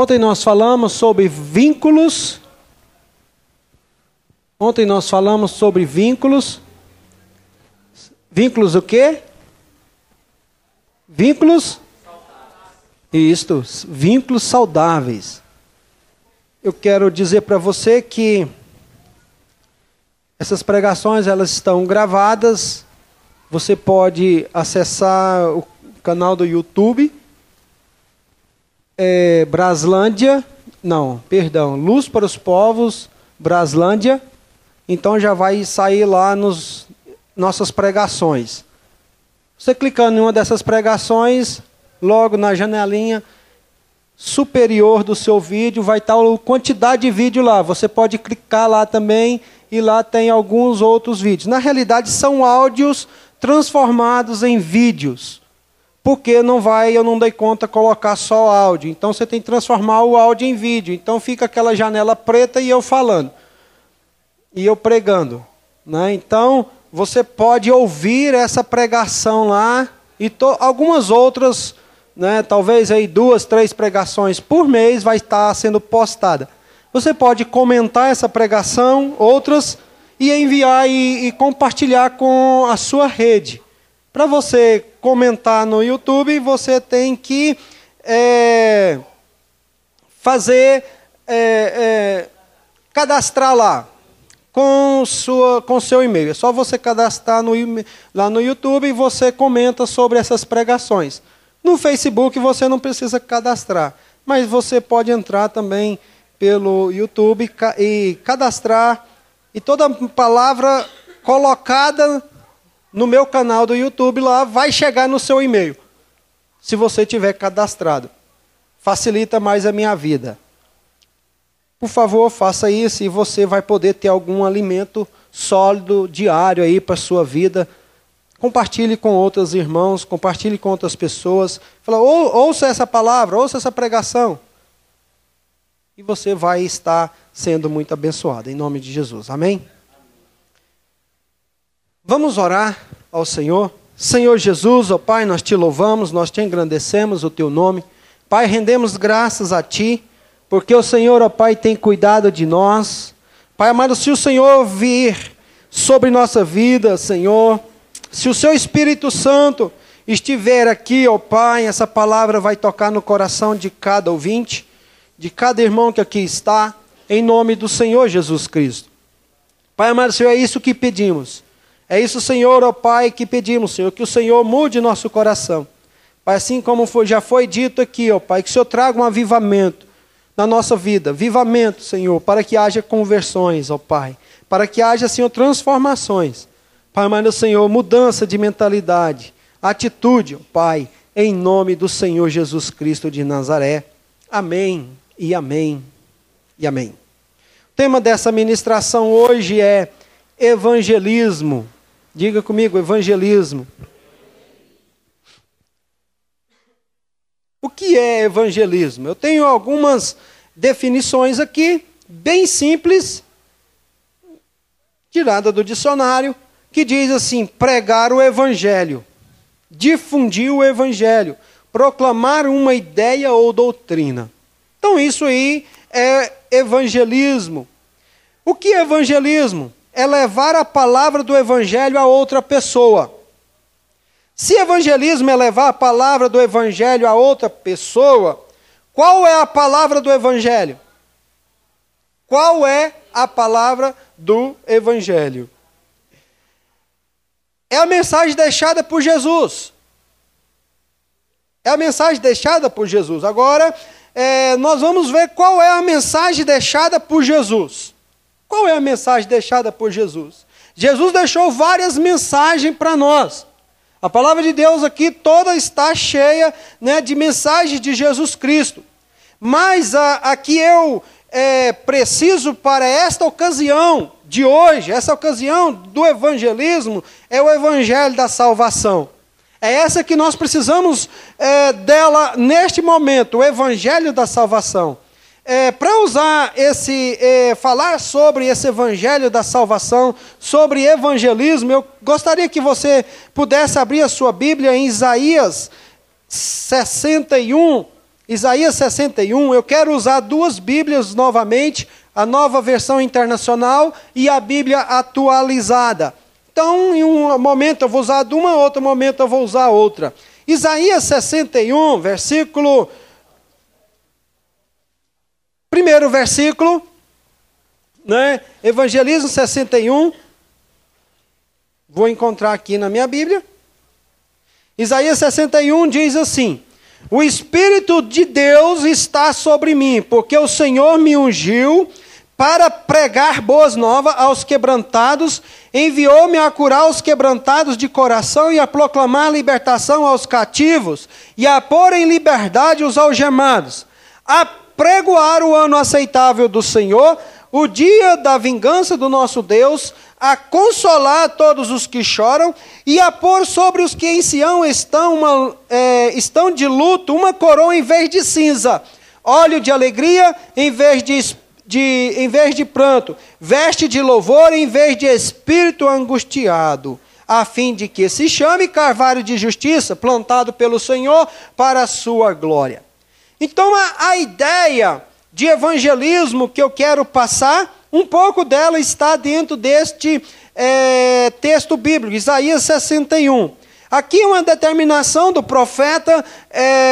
Ontem nós falamos sobre vínculos. Vínculos o quê? Vínculos? Isto, vínculos saudáveis. Eu quero dizer para você que essas pregações, elas estão gravadas. Você pode acessar o canal do YouTube, Luz para os Povos, Braslândia. Então já vai sair lá nas nossas pregações. Você clicando em uma dessas pregações, logo na janelinha superior do seu vídeo vai estar a quantidade de vídeo lá. Você pode clicar lá também e lá tem alguns outros vídeos. Na realidade são áudios transformados em vídeos. Porque eu não dei conta de colocar só áudio. Então você tem que transformar o áudio em vídeo. Então fica aquela janela preta e eu falando. E eu pregando. Né? Então você pode ouvir essa pregação lá. E algumas outras, né, talvez aí 2, 3 pregações por mês vai estar sendo postada. Você pode comentar essa pregação, outras, e enviar e compartilhar com a sua rede. Para você comentar no YouTube, você tem que cadastrar lá com seu e-mail. É só você cadastrar lá no YouTube e você comenta sobre essas pregações. No Facebook você não precisa cadastrar, mas você pode entrar também pelo YouTube e cadastrar, e toda palavra colocada no meu canal do YouTube lá vai chegar no seu e-mail, se você tiver cadastrado. Facilita mais a minha vida. Por favor, faça isso e você vai poder ter algum alimento sólido, diário aí para a sua vida. Compartilhe com outros irmãos, compartilhe com outras pessoas. Fala, ouça essa palavra, ouça essa pregação. E você vai estar sendo muito abençoado, em nome de Jesus. Amém? Vamos orar ao Senhor. Senhor Jesus, ó Pai, nós te louvamos, nós te engrandecemos o teu nome. Pai, rendemos graças a ti, porque o Senhor, ó Pai, tem cuidado de nós. Pai amado, se o Senhor vir sobre nossa vida, Senhor, se o seu Espírito Santo estiver aqui, ó Pai, essa palavra vai tocar no coração de cada ouvinte, de cada irmão que aqui está, em nome do Senhor Jesus Cristo. Pai amado, Senhor, é isso que pedimos. É isso, Senhor, ó Pai, que pedimos, Senhor, que o Senhor mude nosso coração. Pai, assim como já foi dito aqui, ó Pai, que o Senhor traga um avivamento na nossa vida. Avivamento, Senhor, para que haja conversões, ó Pai. Para que haja, Senhor, transformações. Pai amado, Senhor, mudança de mentalidade, atitude, ó Pai, em nome do Senhor Jesus Cristo de Nazaré. Amém e amém e amém. O tema dessa ministração hoje é evangelismo. Diga comigo, evangelismo. O que é evangelismo? Eu tenho algumas definições aqui, bem simples, tirada do dicionário, que diz assim: pregar o evangelho, difundir o evangelho, proclamar uma ideia ou doutrina. Então isso aí é evangelismo. O que é evangelismo? É levar a palavra do evangelho a outra pessoa. Se evangelismo é levar a palavra do evangelho a outra pessoa, qual é a palavra do evangelho? Qual é a palavra do evangelho? É a mensagem deixada por Jesus. É a mensagem deixada por Jesus. Agora, nós vamos ver qual é a mensagem deixada por Jesus. Qual é a mensagem deixada por Jesus? Jesus deixou várias mensagens para nós. A palavra de Deus aqui toda está cheia, né, de mensagens de Jesus Cristo. Mas a que eu preciso para esta ocasião de hoje, essa ocasião do evangelismo, é o evangelho da salvação. É essa que nós precisamos dela neste momento, o evangelho da salvação. Para usar falar sobre esse evangelho da salvação, sobre evangelismo, eu gostaria que você pudesse abrir a sua Bíblia em Isaías 61, Isaías 61, eu quero usar duas Bíblias novamente, a Nova Versão Internacional e a Bíblia atualizada. Então, em um momento eu vou usar de uma, outro momento eu vou usar outra. Isaías 61, versículo... Primeiro versículo, né? Evangelismo 61. Vou encontrar aqui na minha Bíblia. Isaías 61 diz assim: o Espírito de Deus está sobre mim, porque o Senhor me ungiu para pregar boas novas aos quebrantados, enviou-me a curar os quebrantados de coração e a proclamar a libertação aos cativos e a pôr em liberdade os algemados, a pregoar o ano aceitável do Senhor, o dia da vingança do nosso Deus, a consolar todos os que choram e a pôr sobre os que em Sião estão de luto uma coroa em vez de cinza, óleo de alegria em vez de pranto, veste de louvor em vez de espírito angustiado, a fim de que se chame carvalho de justiça, plantado pelo Senhor para a sua glória. Então a ideia de evangelismo que eu quero passar, um pouco dela está dentro deste texto bíblico, Isaías 61. Aqui uma determinação do profeta,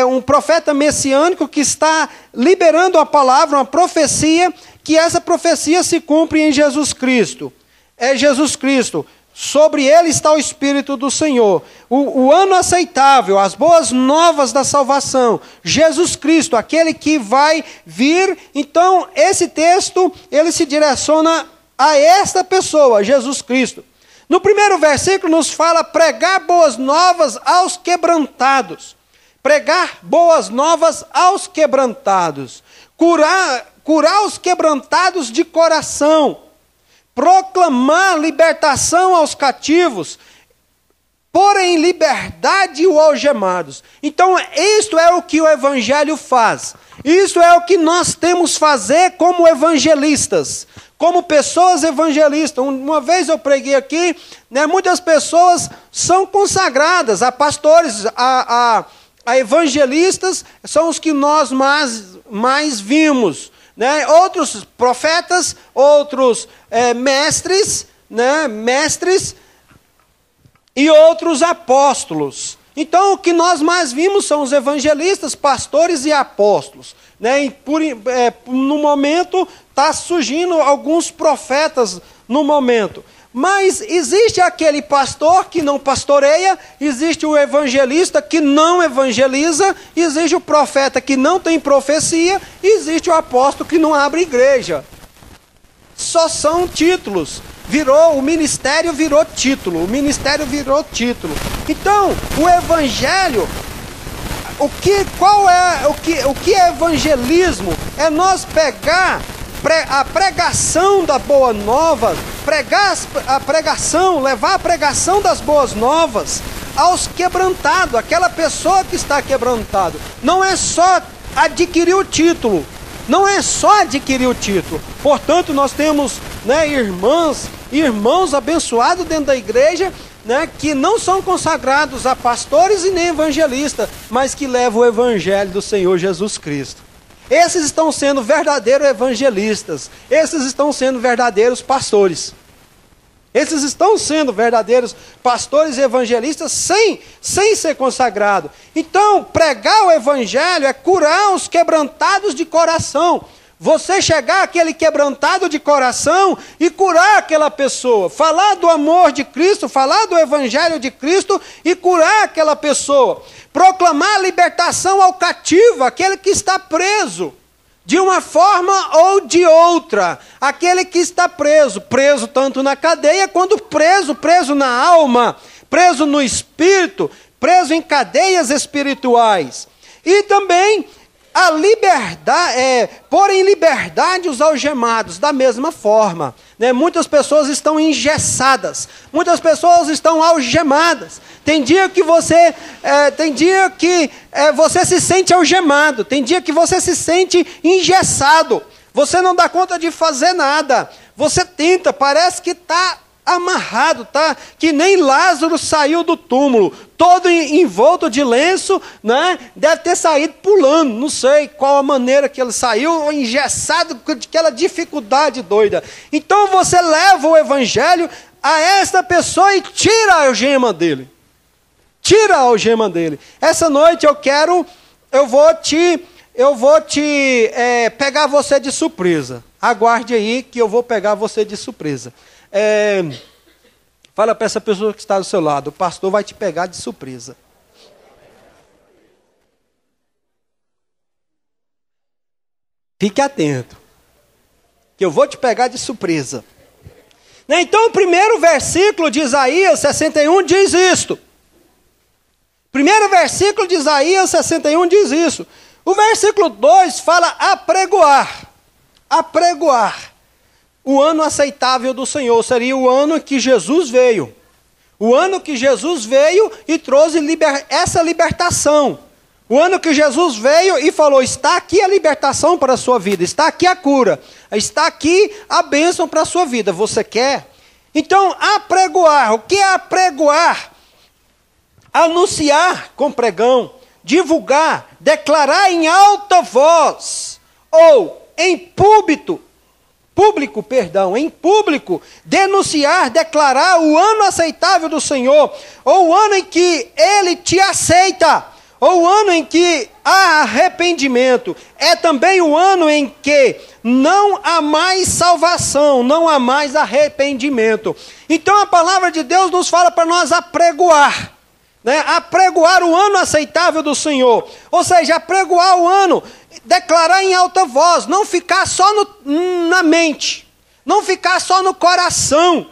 um profeta messiânico que está liberando a palavra, uma profecia, que essa profecia se cumpre em Jesus Cristo. É Jesus Cristo. Sobre ele está o Espírito do Senhor. O ano aceitável, as boas novas da salvação. Jesus Cristo, aquele que vai vir. Então, esse texto, ele se direciona a esta pessoa, Jesus Cristo. No primeiro versículo nos fala pregar boas novas aos quebrantados. Pregar boas novas aos quebrantados. Curar os quebrantados de coração. Proclamar libertação aos cativos, pôr em liberdade os algemados. Então, isto é o que o Evangelho faz. Isso é o que nós temos que fazer como evangelistas, como pessoas evangelistas. Uma vez eu preguei aqui, né, muitas pessoas são consagradas a pastores, a evangelistas, são os que nós mais vimos. Né? Outros profetas, outros mestres, né? Mestres e outros apóstolos. Então, o que nós mais vimos são os evangelistas, pastores e apóstolos. Né? E no momento, está surgindo alguns profetas no momento. Mas existe aquele pastor que não pastoreia, existe o evangelista que não evangeliza, existe o profeta que não tem profecia, existe o apóstolo que não abre igreja. Só são títulos. O ministério virou título. O ministério virou título. Então, o evangelho, o que é evangelismo? É nós pegar a pregação da boa nova, levar a pregação das boas novas aos quebrantados, aquela pessoa que está quebrantado. Não é só adquirir o título, não é só adquirir o título. Portanto, nós temos, né, irmãos abençoados dentro da igreja, né, que não são consagrados a pastores e nem evangelistas, mas que levam o evangelho do Senhor Jesus Cristo. Esses estão sendo verdadeiros evangelistas. Esses estão sendo verdadeiros pastores. Esses estão sendo verdadeiros pastores e evangelistas sem ser consagrado. Então, pregar o evangelho é curar os quebrantados de coração. Você chegar àquele quebrantado de coração e curar aquela pessoa. Falar do amor de Cristo, falar do evangelho de Cristo e curar aquela pessoa. Proclamar a libertação ao cativo, aquele que está preso, de uma forma ou de outra. Aquele que está preso tanto na cadeia, quanto preso na alma, preso no espírito, preso em cadeias espirituais. E também a liberdade, pôr em liberdade os algemados, da mesma forma. Né? Muitas pessoas estão engessadas, muitas pessoas estão algemadas. Tem dia que você se sente algemado, tem dia que você se sente engessado. Você não dá conta de fazer nada. Você tenta, parece que está amarrado, tá? Que nem Lázaro saiu do túmulo, todo envolto de lenço, né? Deve ter saído pulando, não sei qual a maneira que ele saiu, engessado, com aquela dificuldade doida. Então você leva o evangelho a esta pessoa e tira a algema dele. Tira a algema dele. Essa noite eu vou te pegar você de surpresa. Aguarde aí que eu vou pegar você de surpresa. Fala para essa pessoa que está do seu lado, o pastor vai te pegar de surpresa. Fique atento, que eu vou te pegar de surpresa. Então o primeiro versículo de Isaías 61 diz isto. Primeiro versículo de Isaías 61 diz isso. O versículo 2 fala apregoar. Apregoar. O ano aceitável do Senhor seria o ano que Jesus veio. O ano que Jesus veio e trouxe essa libertação. O ano que Jesus veio e falou, está aqui a libertação para a sua vida, está aqui a cura, está aqui a bênção para a sua vida. Você quer? Então, apregoar. O que é apregoar? Anunciar com pregão, divulgar, declarar em alta voz, ou em público, em público, denunciar, declarar o ano aceitável do Senhor, ou o ano em que Ele te aceita, ou o ano em que há arrependimento. É também o ano em que não há mais salvação, não há mais arrependimento. Então a palavra de Deus nos fala para nós apregoar. Apregoar o ano aceitável do Senhor, ou seja, apregoar o ano, declarar em alta voz, não ficar só na mente, não ficar só no coração,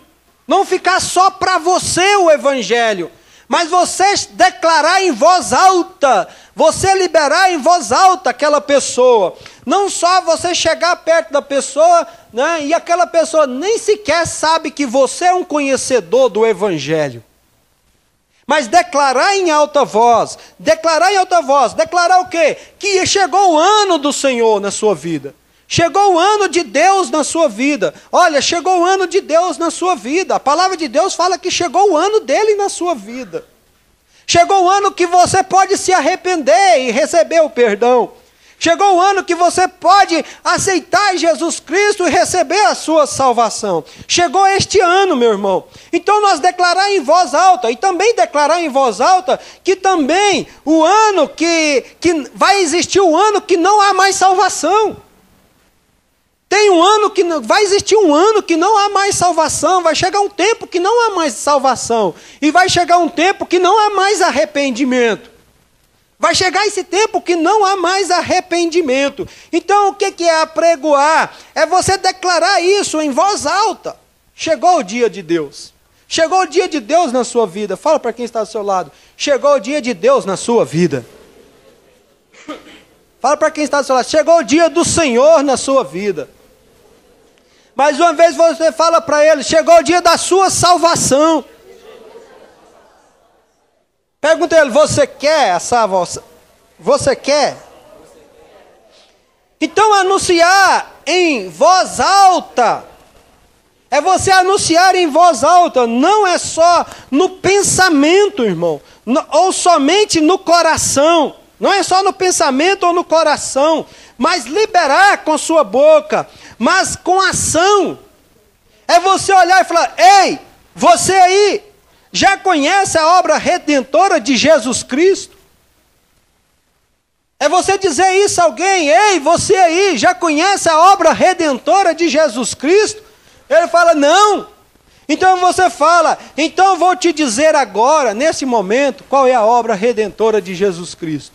não ficar só para você o evangelho, mas você declarar em voz alta, você liberar em voz alta aquela pessoa, não só você chegar perto da pessoa, e aquela pessoa nem sequer sabe que você é um conhecedor do evangelho. Mas declarar em alta voz, declarar o quê? Que chegou o ano do Senhor na sua vida. Chegou o ano de Deus na sua vida. Olha, chegou o ano de Deus na sua vida. A palavra de Deus fala que chegou o ano dele na sua vida. Chegou o ano que você pode se arrepender e receber o perdão. Chegou o ano que você pode aceitar Jesus Cristo e receber a sua salvação. Chegou este ano, meu irmão. Então nós declarar em voz alta, e também declarar em voz alta, que também o ano que vai existir o ano que não há mais salvação. Tem um ano que vai existir um ano que não há mais salvação, vai chegar um tempo que não há mais salvação, e vai chegar um tempo que não há mais arrependimento. Vai chegar esse tempo que não há mais arrependimento. Então o que é apregoar? É você declarar isso em voz alta. Chegou o dia de Deus. Chegou o dia de Deus na sua vida. Fala para quem está do seu lado. Chegou o dia de Deus na sua vida. Fala para quem está do seu lado. Chegou o dia do Senhor na sua vida. Mais uma vez você fala para ele. Chegou o dia da sua salvação. Pergunta a ele, você quer a salvação? Você quer? Então anunciar em voz alta, é você anunciar em voz alta, não é só no pensamento, irmão, ou somente no coração, não é só no pensamento ou no coração, mas liberar com sua boca, mas com ação. É você olhar e falar, ei, você aí, já conhece a obra redentora de Jesus Cristo? É você dizer isso a alguém, ei, você aí, já conhece a obra redentora de Jesus Cristo? Ele fala, não. Então você fala, então eu vou te dizer agora, nesse momento, qual é a obra redentora de Jesus Cristo.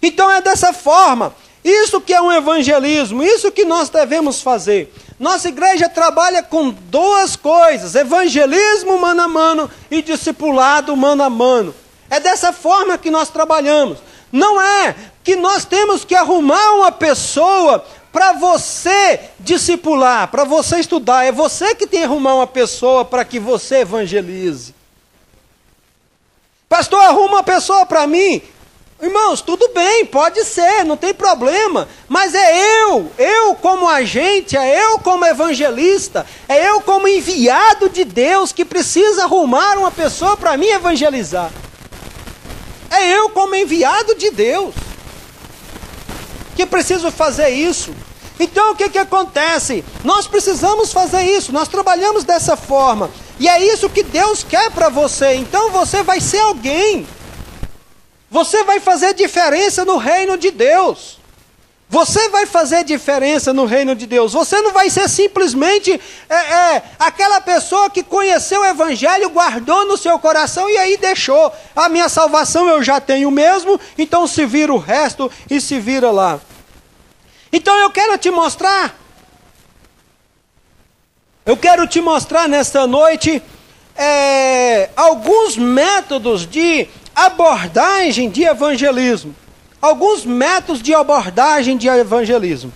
Então é dessa forma, isso que é um evangelismo, isso que nós devemos fazer. Nossa igreja trabalha com duas coisas, evangelismo mano a mano e discipulado mano a mano. É dessa forma que nós trabalhamos. Não é que nós temos que arrumar uma pessoa para você discipular, para você estudar. É você que tem que arrumar uma pessoa para que você evangelize. Pastor, arruma uma pessoa para mim. Irmãos, tudo bem, pode ser, não tem problema. Mas eu como agente, é eu como evangelista, é eu como enviado de Deus que precisa arrumar uma pessoa para mim evangelizar. É eu como enviado de Deus que preciso fazer isso. Então o que acontece? Nós precisamos fazer isso, nós trabalhamos dessa forma. E é isso que Deus quer para você. Então você vai ser alguém. Você vai fazer diferença no reino de Deus. Você vai fazer diferença no reino de Deus. Você não vai ser simplesmente aquela pessoa que conheceu o Evangelho, guardou no seu coração e aí deixou. A minha salvação eu já tenho mesmo, então se vira o resto e se vira lá. Então eu quero te mostrar nesta noite alguns métodos de abordagem de evangelismo. Alguns métodos de abordagem de evangelismo.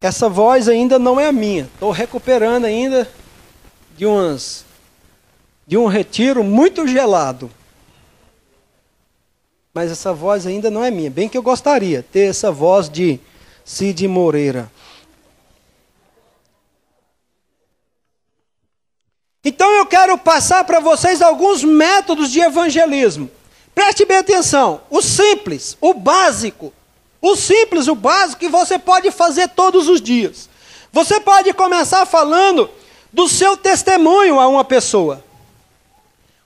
Essa voz ainda não é a minha. Estou recuperando ainda de um retiro muito gelado. Mas essa voz ainda não é minha. Bem que eu gostaria de ter essa voz de Cid Moreira. Então eu quero passar para vocês alguns métodos de evangelismo. Preste bem atenção. O simples, o básico. O simples, o básico que você pode fazer todos os dias. Você pode começar falando do seu testemunho a uma pessoa.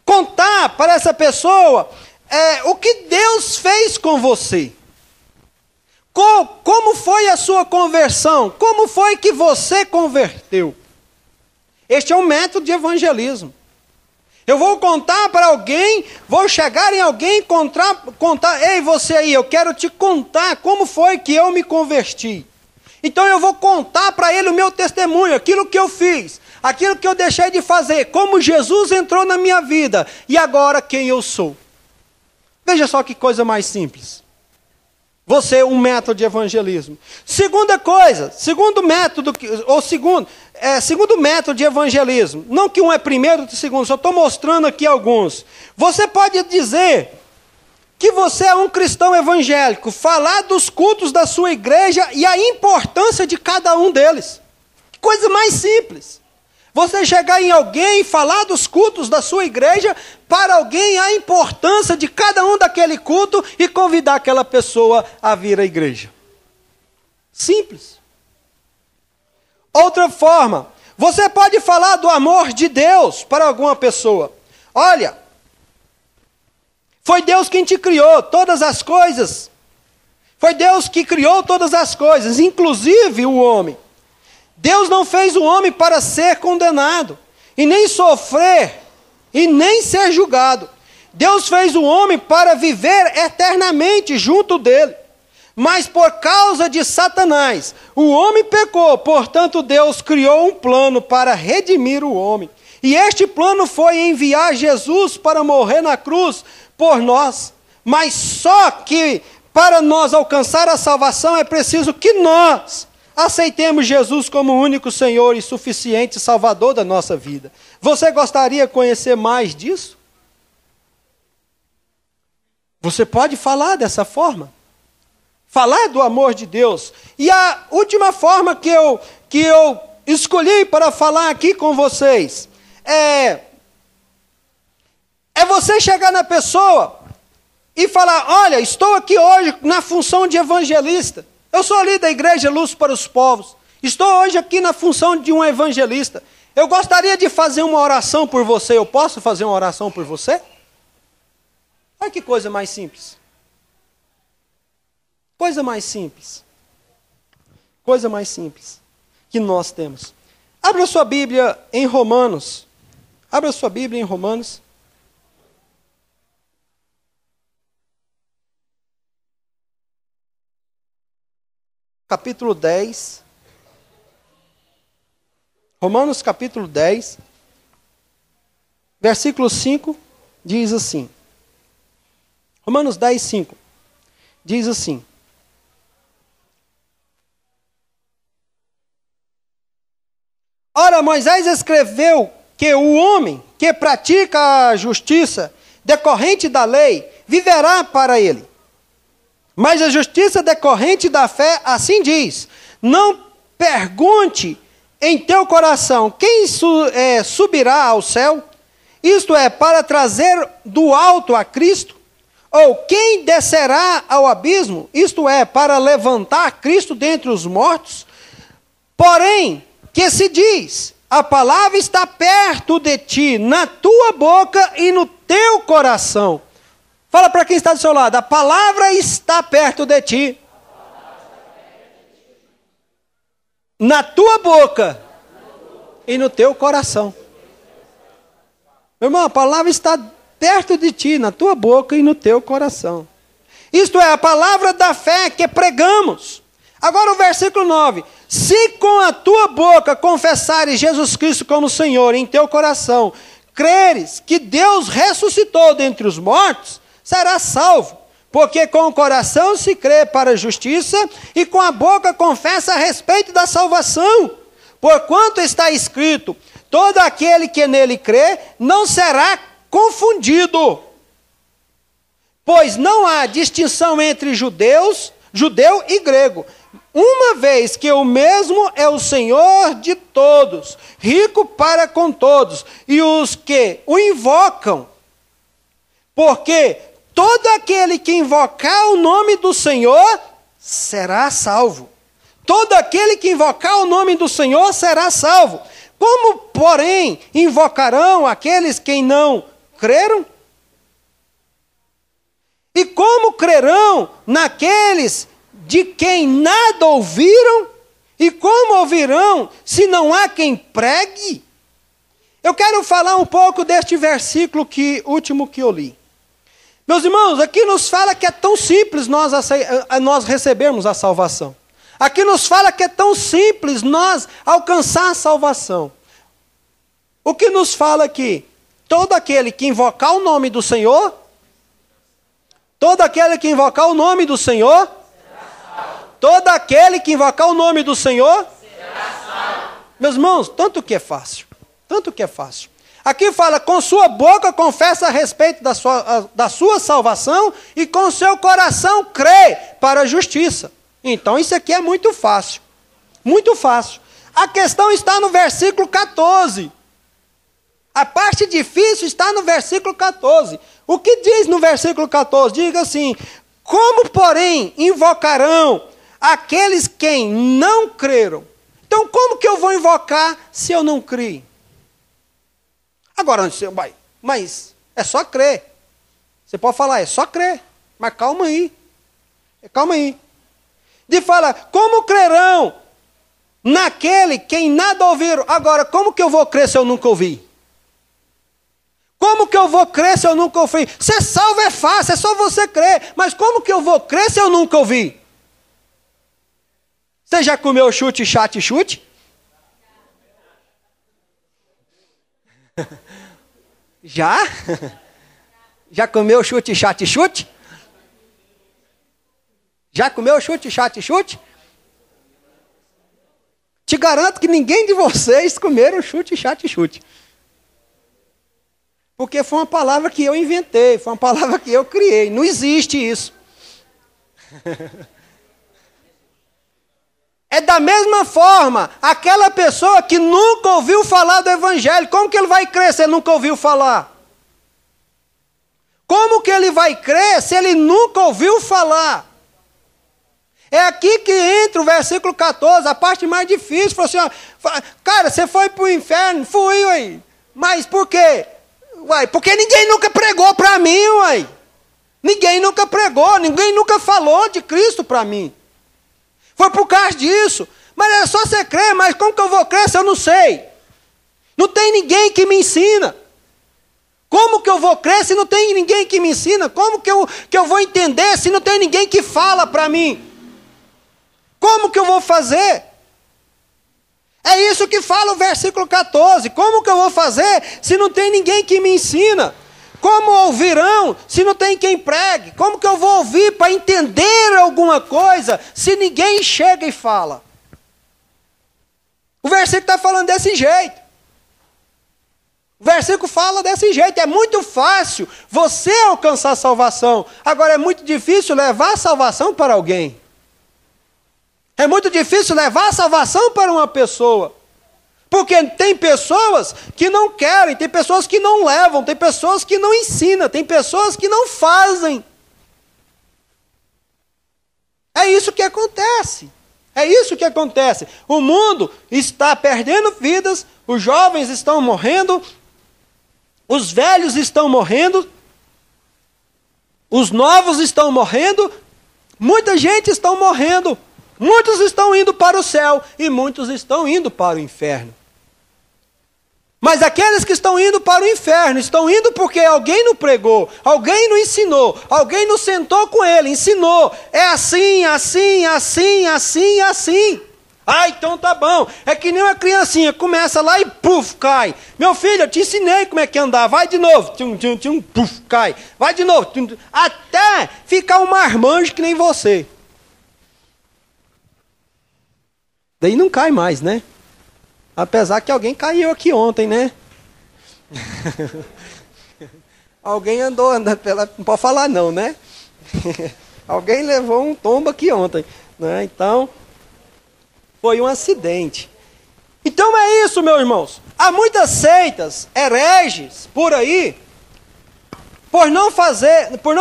Contar para essa pessoa o que Deus fez com você. Como foi a sua conversão? Como foi que você converteu? Este é um método de evangelismo. Eu vou contar para alguém, vou chegar em alguém e contar, ei, você aí, eu quero te contar como foi que eu me converti. Então eu vou contar para ele o meu testemunho, aquilo que eu fiz, aquilo que eu deixei de fazer, como Jesus entrou na minha vida e agora quem eu sou. Veja só que coisa mais simples. Você, um método de evangelismo. Segunda coisa, segundo método de evangelismo. Não que um é primeiro e segundo, só estou mostrando aqui alguns. Você pode dizer que você é um cristão evangélico, falar dos cultos da sua igreja e a importância de cada um deles. Que coisa mais simples. Você chegar em alguém e falar dos cultos da sua igreja, para alguém a importância de cada um daquele culto e convidar aquela pessoa a vir à igreja. Simples. Outra forma, você pode falar do amor de Deus para alguma pessoa. Olha, foi Deus quem te criou todas as coisas. Foi Deus que criou todas as coisas, inclusive o homem. Deus não fez o homem para ser condenado, e nem sofrer, e nem ser julgado. Deus fez o homem para viver eternamente junto dele. Mas por causa de Satanás, o homem pecou, portanto Deus criou um plano para redimir o homem. E este plano foi enviar Jesus para morrer na cruz por nós. Mas só que para nós alcançar a salvação é preciso que nós aceitemos Jesus como o único Senhor e suficiente Salvador da nossa vida. Você gostaria de conhecer mais disso? Você pode falar dessa forma. Falar do amor de Deus. E a última forma que eu escolhi para falar aqui com vocês é você chegar na pessoa e falar, olha, estou aqui hoje na função de evangelista. Eu sou ali da Igreja Luz para os Povos. Estou hoje aqui na função de um evangelista. Eu gostaria de fazer uma oração por você. Eu posso fazer uma oração por você? Olha que coisa mais simples. Coisa mais simples. Coisa mais simples que nós temos. Abra sua Bíblia em Romanos. Abra sua Bíblia em Romanos. Capítulo 10. Romanos capítulo 10. Versículo 5 diz assim. Romanos 10, 5. Diz assim. Ora, Moisés escreveu que o homem que pratica a justiça decorrente da lei viverá para ele. Mas a justiça decorrente da fé assim diz: não pergunte em teu coração quem subirá ao céu, isto é, para trazer do alto a Cristo, ou quem descerá ao abismo, isto é, para levantar Cristo dentre os mortos. Porém, que se diz: a palavra está perto de ti, na tua boca e no teu coração. Fala para quem está do seu lado: a palavra está perto de ti, na tua boca e no teu coração. Meu irmão, a palavra está perto de ti, na tua boca e no teu coração. Isto é, a palavra da fé que pregamos. Agora o versículo 9. Se com a tua boca confessares Jesus Cristo como Senhor, em teu coração creres que Deus ressuscitou dentre os mortos, serás salvo. Porque com o coração se crê para a justiça e com a boca confessa a respeito da salvação. Porquanto está escrito: todo aquele que nele crê não será confundido. Pois não há distinção entre judeu e grego, uma vez que o mesmo é o Senhor de todos, rico para com todos, e os que o invocam. Porque todo aquele que invocar o nome do Senhor será salvo. Todo aquele que invocar o nome do Senhor será salvo. Como, porém, invocarão aqueles que não creram? E como crerão naqueles de quem nada ouviram? E como ouvirão se não há quem pregue? Eu quero falar um pouco deste versículo último que eu li. Meus irmãos, aqui nos fala que é tão simples nós recebermos a salvação. Aqui nos fala que é tão simples nós alcançar a salvação. O que nos fala aqui? Todo aquele que invocar o nome do Senhor, todo aquele que invocar o nome do Senhor, todo aquele que invocar o nome do Senhor, meus irmãos, tanto que é fácil, tanto que é fácil. Aqui fala: com sua boca confessa a respeito da sua salvação e com seu coração crê para a justiça. Então isso aqui é muito fácil, muito fácil. A questão está no versículo 14. A parte difícil está no versículo 14. O que diz no versículo 14? Diga assim: como, porém, invocarão aqueles quem não creram? Então, como que eu vou invocar se eu não criei? Agora, mas é só crer. Você pode falar: é só crer. Mas calma aí. Calma aí. De falar: como crerão naquele quem nada ouviram? Agora, como que eu vou crer se eu nunca ouvi? Como que eu vou crer se eu nunca ouvi? Ser salvo é fácil, é só você crer. Mas como que eu vou crer se eu nunca ouvi? Você já comeu chute, chat, chute? Já? Já comeu chute, chat, chute? Já comeu chute, chat, chute? Te garanto que ninguém de vocês comeram chute, chat, chute. Porque foi uma palavra que eu inventei, foi uma palavra que eu criei. Não existe isso. É da mesma forma, aquela pessoa que nunca ouviu falar do Evangelho, como que ele vai crer se ele nunca ouviu falar? Como que ele vai crer se ele nunca ouviu falar? É aqui que entra o versículo 14, a parte mais difícil. Falou assim: ó, cara, você foi para o inferno? Fui, uai. Mas por quê? Uai, porque ninguém nunca pregou para mim, uai. Ninguém nunca pregou, ninguém nunca falou de Cristo para mim. Foi por causa disso. Mas é só você crer, mas como que eu vou crer se eu não sei? Não tem ninguém que me ensina. Como que eu vou crer se não tem ninguém que me ensina? Como que eu vou entender se não tem ninguém que fala para mim? Como que eu vou fazer? É isso que fala o versículo 14. Como que eu vou fazer se não tem ninguém que me ensina? Como ouvirão se não tem quem pregue? Como que eu vou ouvir para entender alguma coisa se ninguém chega e fala? O versículo está falando desse jeito. O versículo fala desse jeito, é muito fácil você alcançar a salvação. Agora é muito difícil levar a salvação para alguém. É muito difícil levar a salvação para uma pessoa. Porque tem pessoas que não querem, tem pessoas que não levam, tem pessoas que não ensinam, tem pessoas que não fazem. É isso que acontece. É isso que acontece. O mundo está perdendo vidas, os jovens estão morrendo, os velhos estão morrendo, os novos estão morrendo, muita gente está morrendo. Muitos estão indo para o céu e muitos estão indo para o inferno. Mas aqueles que estão indo para o inferno, estão indo porque alguém não pregou, alguém não ensinou, alguém não sentou com ele, ensinou. É assim, assim, assim, assim, assim. Ah, então tá bom. É que nem uma criancinha, começa lá e puf, cai. Meu filho, eu te ensinei como é que andar, vai de novo. Tchum, tchum, tchum, puf, cai. Vai de novo. Tchum, tchum, até ficar um marmanjo que nem você. Daí não cai mais, né? Apesar que alguém caiu aqui ontem, né? Alguém andou pela... Não pode falar não, né? Alguém levou um tombo aqui ontem, né? Então, foi um acidente. Então é isso, meus irmãos. Há muitas seitas, hereges, por aí, por não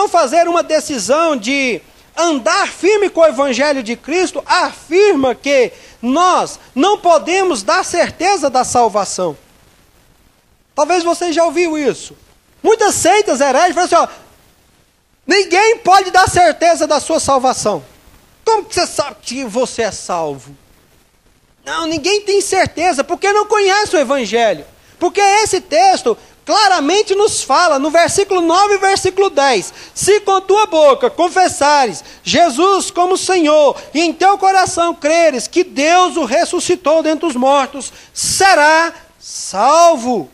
fazer uma decisão de andar firme com o Evangelho de Cristo, afirma que nós não podemos dar certeza da salvação. Talvez você já ouviu isso. Muitas seitas hereges falam assim, ó, ninguém pode dar certeza da sua salvação. Como que você sabe que você é salvo? Não, ninguém tem certeza, porque não conhece o Evangelho. Porque esse texto claramente nos fala, no versículo 9 e versículo 10, se com tua boca confessares Jesus como Senhor, e em teu coração creres que Deus o ressuscitou dentre os mortos, será salvo.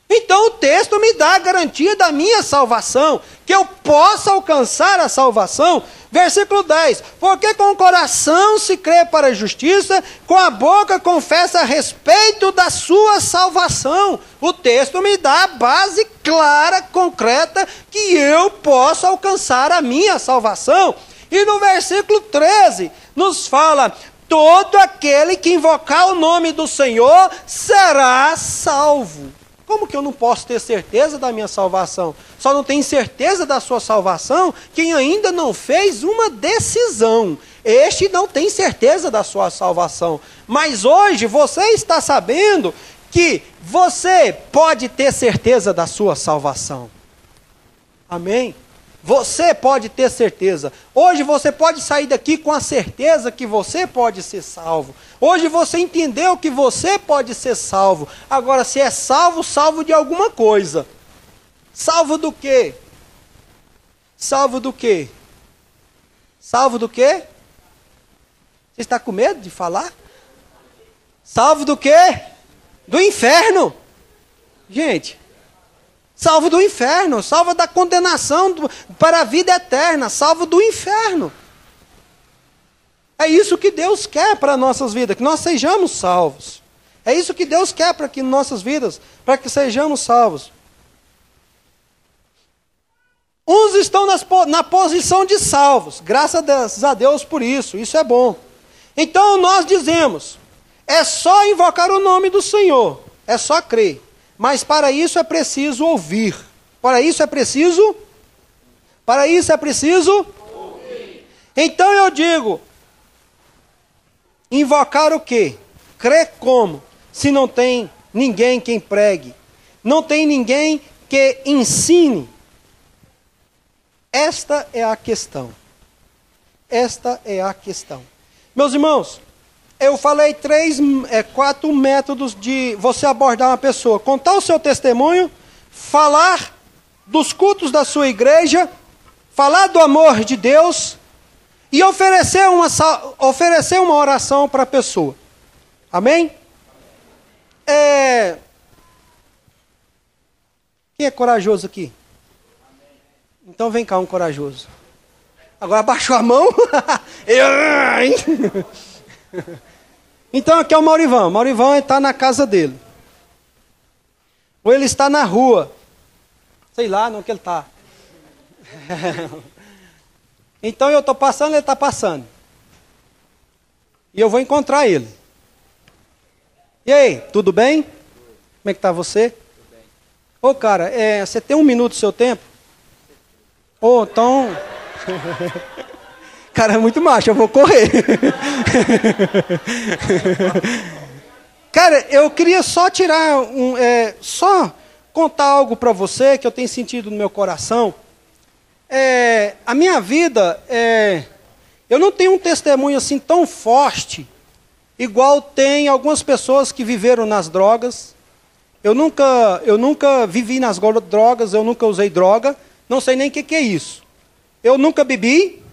Então o texto me dá a garantia da minha salvação, que eu possa alcançar a salvação. Versículo 10, porque com o coração se crê para a justiça, com a boca confessa a respeito da sua salvação. O texto me dá a base clara, concreta, que eu posso alcançar a minha salvação. E no versículo 13, nos fala, todo aquele que invocar o nome do Senhor será salvo. Como que eu não posso ter certeza da minha salvação? Só não tem certeza da sua salvação quem ainda não fez uma decisão. Este não tem certeza da sua salvação. Mas hoje você está sabendo que você pode ter certeza da sua salvação. Amém? Você pode ter certeza. Hoje você pode sair daqui com a certeza que você pode ser salvo. Hoje você entendeu que você pode ser salvo. Agora, se é salvo, salvo de alguma coisa. Salvo do quê? Salvo do quê? Salvo do quê? Você está com medo de falar? Salvo do quê? Do inferno. Gente... salvo do inferno, salvo da condenação para a vida eterna, salvo do inferno. É isso que Deus quer para nossas vidas, que nós sejamos salvos. É isso que Deus quer para que nossas vidas, para que sejamos salvos. Uns estão na posição de salvos, graças a Deus por isso, isso é bom. Então nós dizemos, é só invocar o nome do Senhor, é só crer. Mas para isso é preciso ouvir. Para isso é preciso ouvir. Então eu digo, invocar o quê? Crer como? Se não tem ninguém quem pregue, não tem ninguém que ensine. Esta é a questão. Esta é a questão. Meus irmãos, eu falei 4 métodos de você abordar uma pessoa. Contar o seu testemunho, falar dos cultos da sua igreja, falar do amor de Deus e oferecer uma oração para a pessoa. Amém? Quem é corajoso aqui? Então vem cá um corajoso. Agora abaixou a mão. Então aqui é o Maurivão. Maurivão está na casa dele. Ou ele está na rua. Sei lá, não que ele está. Então eu estou passando, ele está passando. E eu vou encontrar ele. E aí, tudo bem? Como é que está você? Tudo bem. Ô cara, você tem 1 minuto do seu tempo? Ô, então... Cara, é muito macho, eu vou correr. Cara, eu queria só tirar só contar algo para você que eu tenho sentido no meu coração. A minha vida, eu não tenho um testemunho assim tão forte, igual tem algumas pessoas que viveram nas drogas. Eu nunca vivi nas drogas, eu nunca usei droga, não sei nem o que é isso. Eu nunca bebi,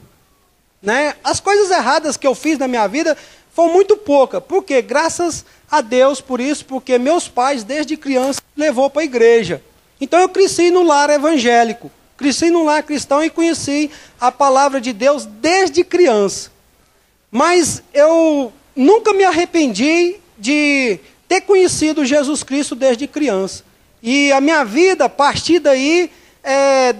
né? As coisas erradas que eu fiz na minha vida foram muito poucas. Por quê? Graças a Deus por isso, porque meus pais, desde criança, me levou para a igreja. Então eu cresci no lar evangélico, cresci no lar cristão e conheci a palavra de Deus desde criança. Mas eu nunca me arrependi de ter conhecido Jesus Cristo desde criança. E a minha vida, a partir daí,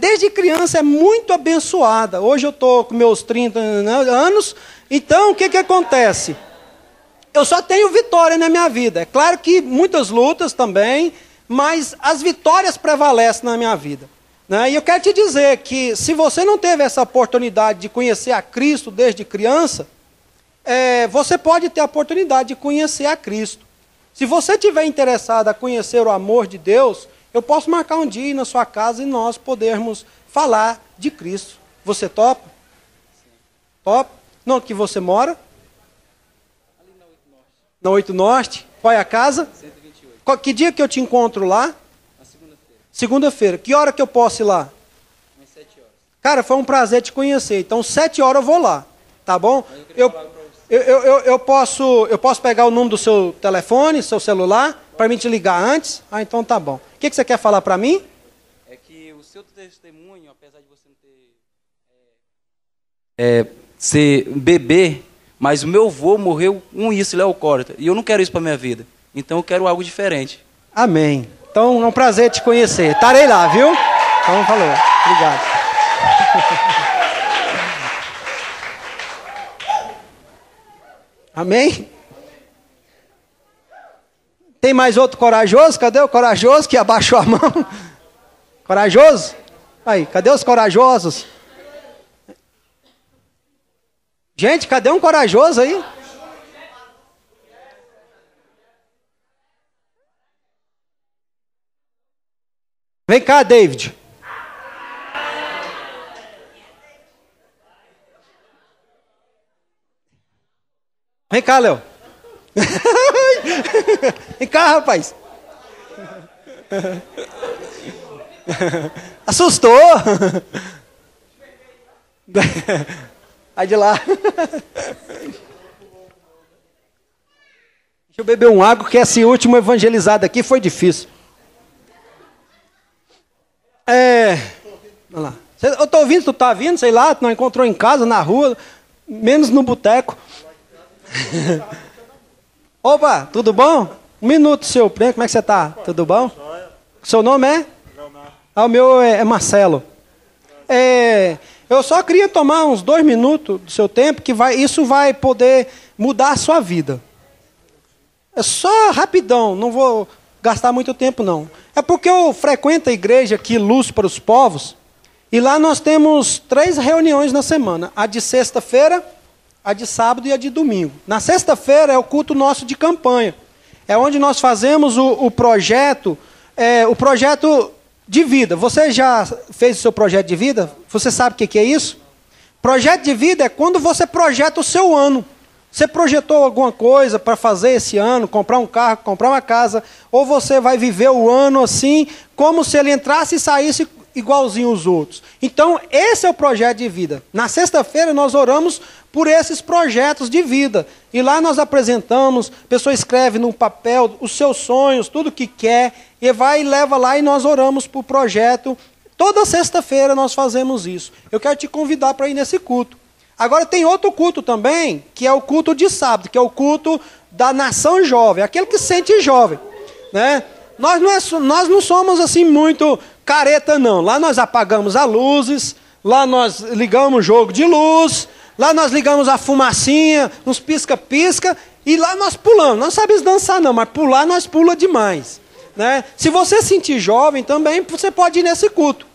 desde criança, é muito abençoada. Hoje eu estou com meus 30 anos, então o que acontece? Eu só tenho vitória na minha vida. É claro que muitas lutas também, mas as vitórias prevalecem na minha vida. Né? E eu quero te dizer que se você não teve essa oportunidade de conhecer a Cristo desde criança, você pode ter a oportunidade de conhecer a Cristo. Se você estiver interessado a conhecer o amor de Deus, eu posso marcar um dia na sua casa e nós podermos falar de Cristo. Você topa? Sim. Topa? Não, que você mora? Ali na 8 Norte. Na 8 Norte? Qual é a casa? 128. Que dia que eu te encontro lá? Na segunda-feira. Segunda-feira. Que hora que eu posso ir lá? Às 7 horas. Cara, foi um prazer te conhecer. Então, 7 horas eu vou lá. Tá bom? Eu posso pegar o número do seu telefone, seu celular, para mim te ligar antes? Ah, então tá bom. O que você quer falar para mim? É que o seu testemunho, apesar de você não ter... ser bebê, mas o meu avô morreu com isso, ele é alcoólatra. E eu não quero isso para minha vida. Então eu quero algo diferente. Amém. Então é um prazer te conhecer. Estarei lá, viu? Então falou. Obrigado. Amém? Tem mais outro corajoso? Cadê o corajoso que abaixou a mão? Corajoso? Aí, cadê os corajosos? Gente, cadê um corajoso aí? Vem cá, David. Vem cá, Léo. Vem cá, rapaz. Assustou. Vai de lá. Deixa eu beber um água, que esse último evangelizado aqui foi difícil. Olha lá. Eu estou ouvindo, tu está vindo, sei lá, tu não encontrou em casa, na rua, menos no boteco. Opa, tudo bom? 1 minuto, seu primo, como é que você está? Tudo bom? Seu nome é? O meu é Marcelo. Eu só queria tomar uns 2 minutos do seu tempo, que isso vai poder mudar a sua vida. É só rapidão, não vou gastar muito tempo não. É porque eu frequento a igreja aqui, Luz para os Povos, e lá nós temos 3 reuniões na semana. A de sexta-feira, a de sábado e a de domingo. Na sexta-feira é o culto nosso de campanha. É onde nós fazemos o projeto de vida. Você já fez o seu projeto de vida? Você sabe o que é isso? Projeto de vida é quando você projeta o seu ano. Você projetou alguma coisa para fazer esse ano, comprar um carro, comprar uma casa, ou você vai viver o ano assim, como se ele entrasse e saísse igualzinho os outros. Então, esse é o projeto de vida. Na sexta-feira nós oramos por esses projetos de vida. E lá nós apresentamos, a pessoa escreve num papel os seus sonhos, tudo que quer, e vai e leva lá e nós oramos por projeto. Toda sexta-feira nós fazemos isso. Eu quero te convidar para ir nesse culto. Agora tem outro culto também, que é o culto de sábado, que é o culto da nação jovem, aquele que se sente jovem, né? Nós não somos assim muito careta, não. Lá nós apagamos as luzes, lá nós ligamos o jogo de luz, lá nós ligamos a fumacinha, uns pisca-pisca, e lá nós pulamos. Não sabemos dançar não, mas pular nós pula demais. Né? Se você se sentir jovem também, você pode ir nesse culto.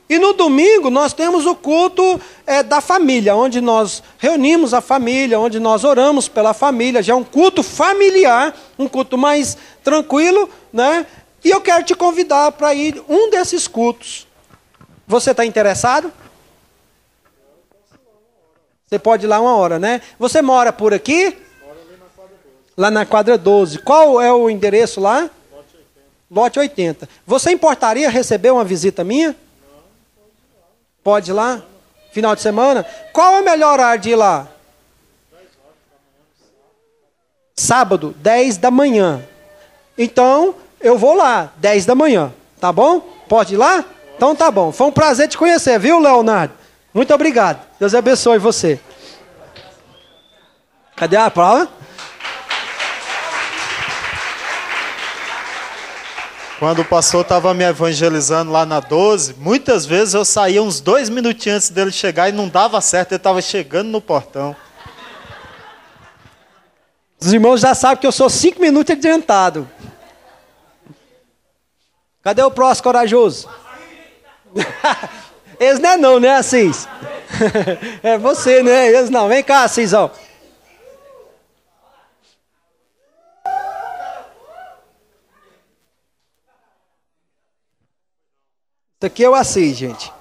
E no domingo nós temos o culto da família, onde nós reunimos a família, onde nós oramos pela família. Já é um culto familiar, um culto mais tranquilo, né? E eu quero te convidar para ir um desses cultos. Você está interessado? Você pode ir lá 1 hora, né? Você mora por aqui? Moro ali na quadra 12. Lá na quadra 12. Qual é o endereço lá? Lote 80. Você importaria receber uma visita minha? Pode ir lá? Final de semana? Qual é o melhor horário de ir lá? 10 horas da manhã. Sábado, 10 da manhã. Então, eu vou lá, 10 da manhã. Tá bom? Pode ir lá? Então tá bom. Foi um prazer te conhecer, viu, Leonardo? Muito obrigado. Deus abençoe você. Cadê a prova? Quando o pastor estava me evangelizando lá na 12, muitas vezes eu saía uns 2 minutinhos antes dele chegar e não dava certo, ele estava chegando no portão. Os irmãos já sabem que eu sou 5 minutos adiantado. Cadê o próximo corajoso? Eles não é não, né, Assis? É você, né? Eles não. Vem cá, Assisão. Isso aqui é o Assis, gente.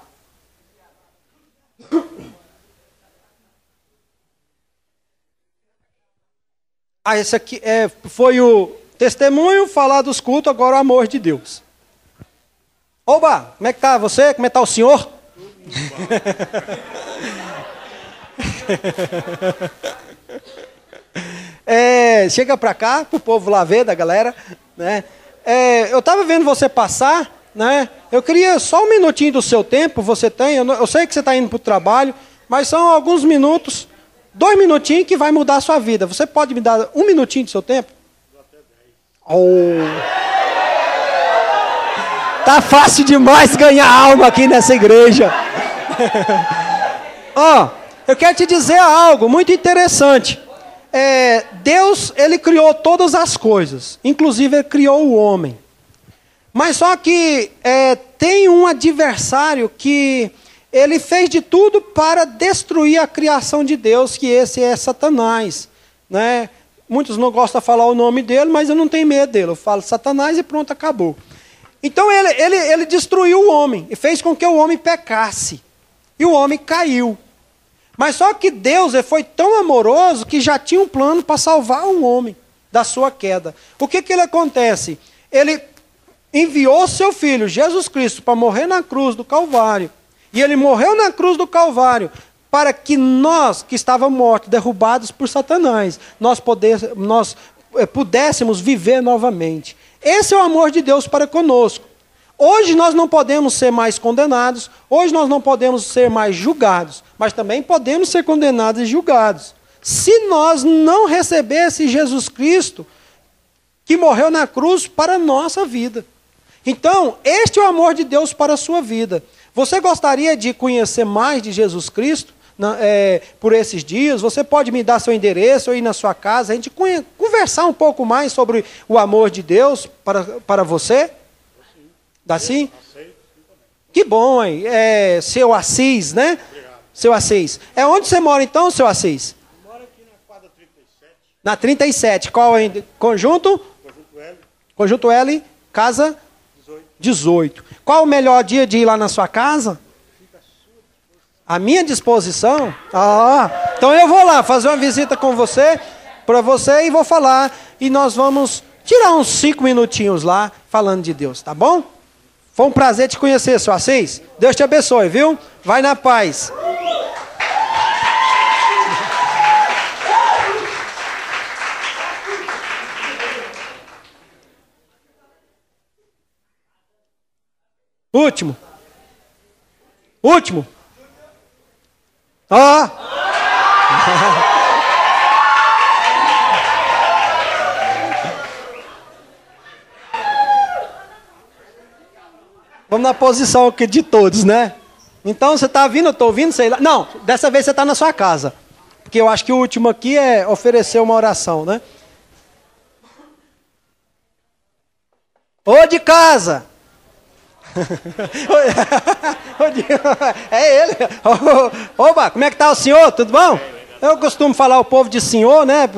Esse aqui foi o testemunho, falar dos cultos, agora o amor de Deus. Oba, como é que tá você? Como é que tá o senhor? Chega pra cá, pro povo lá ver, da galera, né? Eu tava vendo você passar, né? Eu queria só um minutinho do seu tempo, você tem, eu sei que você está indo para o trabalho, mas são alguns minutos, 2 minutinhos que vai mudar a sua vida. Você pode me dar 1 minutinho do seu tempo? Até 10. Oh. Tá fácil demais ganhar alma aqui nessa igreja. Eu quero te dizer algo muito interessante. Deus, ele criou todas as coisas, inclusive ele criou o homem. Mas só que tem um adversário que ele fez de tudo para destruir a criação de Deus, que esse é Satanás. Né? Muitos não gostam de falar o nome dele, mas eu não tenho medo dele. Eu falo Satanás e pronto, acabou. Então ele destruiu o homem e fez com que o homem pecasse. E o homem caiu. Mas só que Deus foi tão amoroso que já tinha um plano para salvar o homem da sua queda. O que ele acontece? Ele enviou seu filho, Jesus Cristo, para morrer na cruz do Calvário. E ele morreu na cruz do Calvário para que nós, que estávamos mortos, derrubados por Satanás, nós pudéssemos viver novamente. Esse é o amor de Deus para conosco. Hoje nós não podemos ser mais condenados, hoje nós não podemos ser mais julgados, mas também podemos ser condenados e julgados. Se nós não recebêssemos Jesus Cristo, que morreu na cruz para a nossa vida. Então, este é o amor de Deus para a sua vida. Você gostaria de conhecer mais de Jesus Cristo por esses dias? Você pode me dar seu endereço, ou ir na sua casa, a gente conversar um pouco mais sobre o amor de Deus para você? Dá sim? Que bom, hein? Seu Assis, né? Obrigado. Seu Assis. Onde você mora então, seu Assis? Eu moro aqui na quadra 37. Na 37. Qual é? Conjunto? Conjunto L. Conjunto L, casa? 18. Qual o melhor dia de ir lá na sua casa? À minha disposição? Então eu vou lá fazer uma visita com você, para você, e vou falar. E nós vamos tirar uns 5 minutinhos lá, falando de Deus, tá bom? Foi um prazer te conhecer, seu Assis. Deus te abençoe, viu? Vai na paz. Último. na posição aqui de todos, né? Então você está vindo, eu estou ouvindo, sei lá. Não, dessa vez você está na sua casa. Porque eu acho que o último aqui é oferecer uma oração, né? Ô de casa! É ele. Oba, como é que tá o senhor? Tudo bom? Eu costumo falar o povo de senhor, né?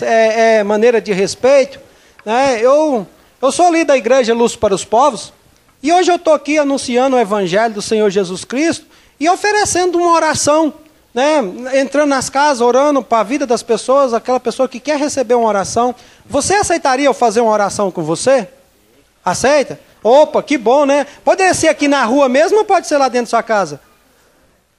É maneira de respeito, né? Eu sou ali da Igreja Luz para os Povos. E hoje eu estou aqui anunciando o Evangelho do Senhor Jesus Cristo e oferecendo uma oração, né? Entrando nas casas, orando para a vida das pessoas, aquela pessoa que quer receber uma oração. Você aceitaria eu fazer uma oração com você? Aceita? Opa, que bom, né? Pode ser aqui na rua mesmo ou pode ser lá dentro da sua casa?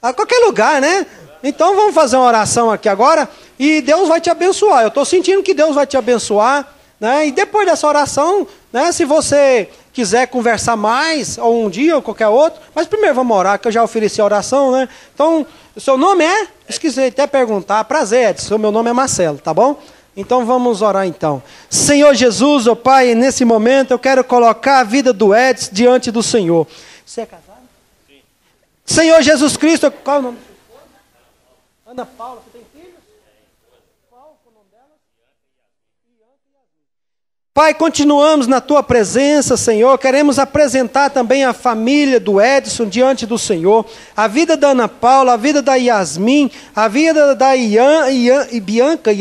A qualquer lugar, né? Então vamos fazer uma oração aqui agora e Deus vai te abençoar. Eu estou sentindo que Deus vai te abençoar, né? E depois dessa oração, né, se você quiser conversar mais, ou um dia, ou qualquer outro, mas primeiro vamos orar, que eu já ofereci a oração, né? Então, o seu nome é? Esqueci até perguntar. Prazer, Edson, meu nome é Marcelo, tá bom? Então vamos orar então. Senhor Jesus, ó Pai, nesse momento eu quero colocar a vida do Edson diante do Senhor. Você é casado? Sim. Senhor Jesus Cristo, qual é o nome? Ana Paula, você tem filhos? Qual é o nome dela? Pai, continuamos na Tua presença, Senhor. Queremos apresentar também a família do Edson diante do Senhor. A vida da Ana Paula, a vida da Yasmin, a vida da Bianca,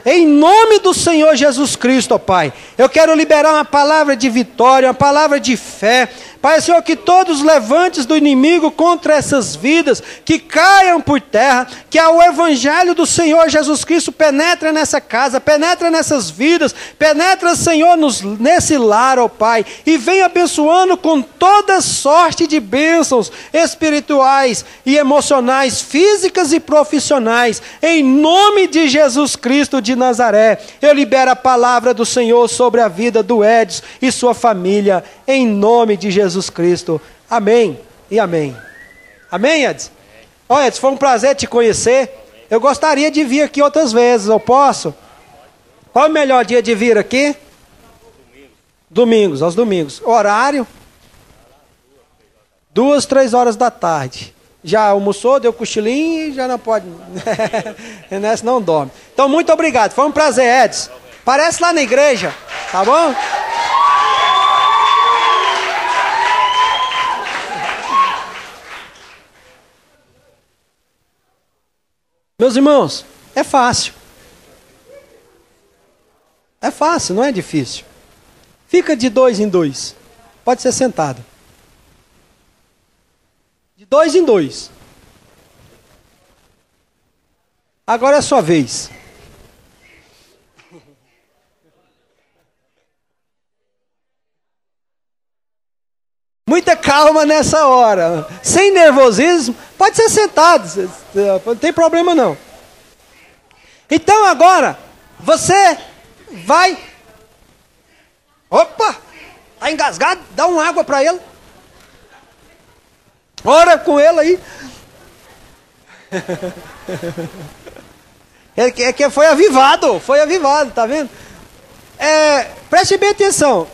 em nome do Senhor Jesus Cristo, ó Pai. Eu quero liberar uma palavra de vitória, uma palavra de fé. Pai, Senhor, que todos os levantes do inimigo contra essas vidas, que caiam por terra, que o Evangelho do Senhor Jesus Cristo penetre nessa casa, penetre nessas vidas, penetra, Senhor, nesse lar, ó Pai, e venha abençoando com toda sorte de bênçãos espirituais e emocionais, físicas e profissionais, em nome de Jesus Cristo de Nazaré. Eu libero a palavra do Senhor sobre a vida do Edson e sua família, em nome de Jesus Cristo. Amém e amém. Amém, Edson? Ó, Edson, foi um prazer te conhecer. Eu gostaria de vir aqui outras vezes, eu posso? Qual é o melhor dia de vir aqui? Domingos, aos domingos. Horário? 2, 3 horas da tarde. Já almoçou, deu cochilinho e já não pode. Nessa não dorme. Então, muito obrigado. Foi um prazer, Edson. Aparece lá na igreja, tá bom? Meus irmãos, é fácil. É fácil, não é difícil. Fica de 2 em 2. Pode ser sentado. De 2 em 2. Agora é a sua vez. Muita calma nessa hora. Sem nervosismo. Pode ser sentado. Não tem problema não. Então agora, você vai... Opa! Está engasgado? Dá uma água para ele. Ora com ele aí. É que foi avivado, tá vendo? Preste bem atenção.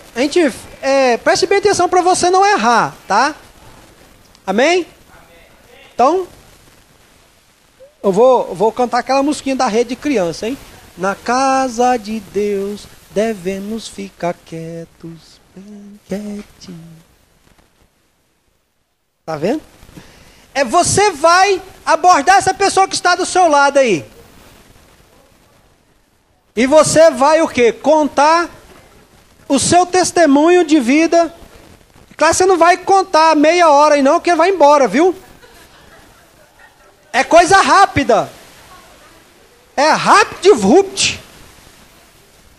Preste bem atenção para você não errar, tá? Amém? Então, eu vou cantar aquela musiquinha da Rede de Criança, hein? Na casa de Deus devemos ficar quietos, bem quietinhos. Tá vendo? Você vai abordar essa pessoa que está do seu lado aí. E você vai o quê? Contar o seu testemunho de vida. Claro, você não vai contar meia hora aí não, porque vai embora, viu? É coisa rápida. É rápido, vupt.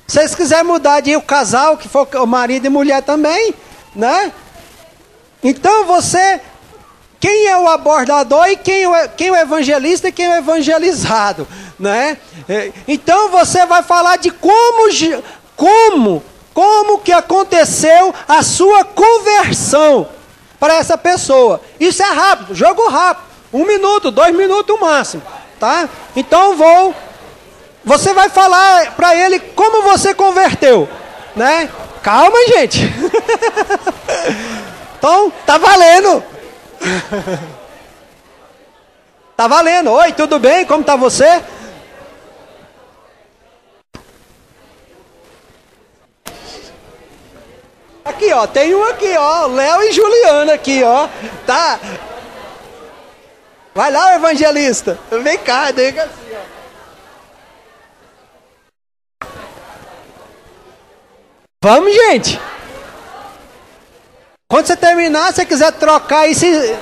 Se vocês quiserem mudar de o casal, que for o marido e mulher também, né? Então você... Quem é o abordador e quem é o evangelista e quem é o evangelizado, né? Então você vai falar de como que aconteceu a sua conversão para essa pessoa. Isso é rápido, jogo rápido. 1 minuto, 2 minutos o máximo, tá? Então você vai falar para ele como você converteu, né? calma, gente. Então, tá valendo. Tá valendo. Oi, tudo bem? Como tá você? Aqui, ó, tem um aqui, ó, Léo e Juliana aqui, ó. Tá. Vai lá, evangelista. Vem cá, assim, ó. Vamos, gente. Quando você terminar, se você quiser trocar aí, se...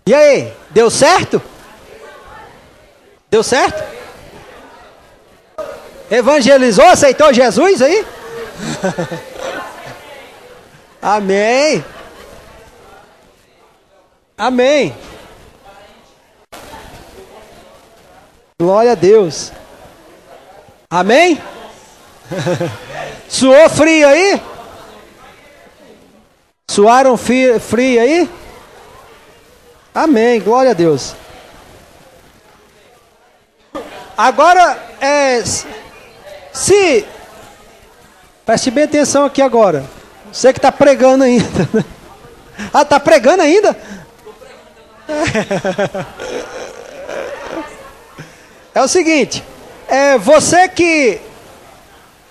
E aí, deu certo? Deu certo? Evangelizou, aceitou Jesus aí? Amém. Amém. Glória a Deus. Amém? Suou frio aí? Suaram frio aí? Amém, glória a Deus. Agora, se... Preste bem atenção aqui agora. Você que está pregando ainda. Ah, está pregando ainda? É o seguinte, você que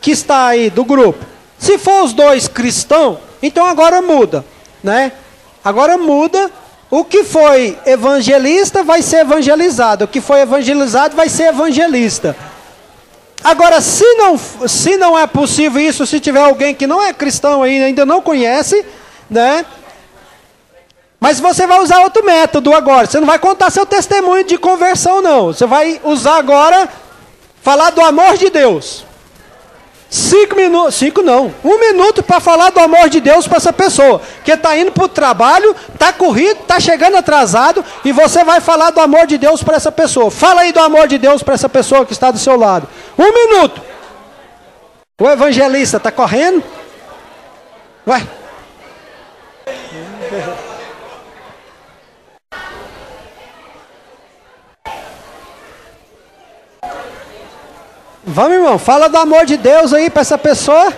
está aí do grupo, se for os dois cristãos, então agora muda, né? Agora muda, o que foi evangelista vai ser evangelizado, o que foi evangelizado vai ser evangelista. Agora, se não é possível isso, se tiver alguém que não é cristão ainda não conhece, né? Mas você vai usar outro método agora. Você não vai contar seu testemunho de conversão, não. Você vai usar agora, falar do amor de Deus. 5 minutos, 5 não, 1 minuto para falar do amor de Deus para essa pessoa. Que está indo para o trabalho, está corrido, está chegando atrasado, e você vai falar do amor de Deus para essa pessoa. Fala aí do amor de Deus para essa pessoa que está do seu lado. 1 minuto. O evangelista está correndo? Vai. Vamos, irmão, fala do amor de Deus aí para essa pessoa.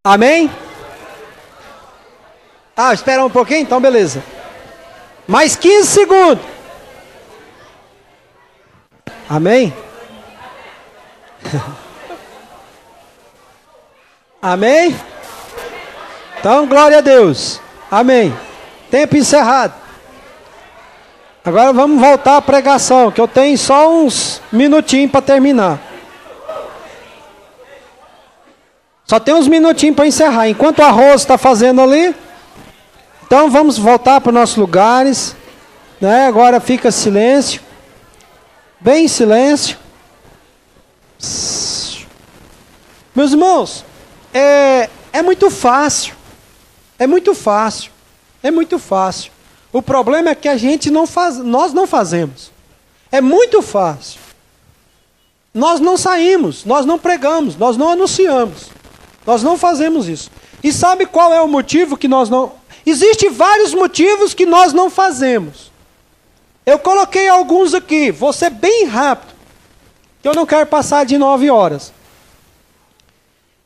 Amém? Ah, espera um pouquinho? Então beleza. Mais 15 segundos. Amém? Amém? Então, glória a Deus. Amém. Tempo encerrado. Agora vamos voltar à pregação, que eu tenho só uns minutinhos para terminar. Só tem uns minutinhos para encerrar. Enquanto a Rosa está fazendo ali, então vamos voltar para os nossos lugares. Né? Agora fica silêncio. Bem silêncio. Meus irmãos, é muito fácil. É muito fácil. É muito fácil. O problema é que a gente não faz, nós não fazemos. É muito fácil. Nós não saímos, nós não pregamos, nós não anunciamos. Nós não fazemos isso. E sabe qual é o motivo que nós não... Existem vários motivos que nós não fazemos. Eu coloquei alguns aqui, vou ser bem rápido, que eu não quero passar de 9 horas.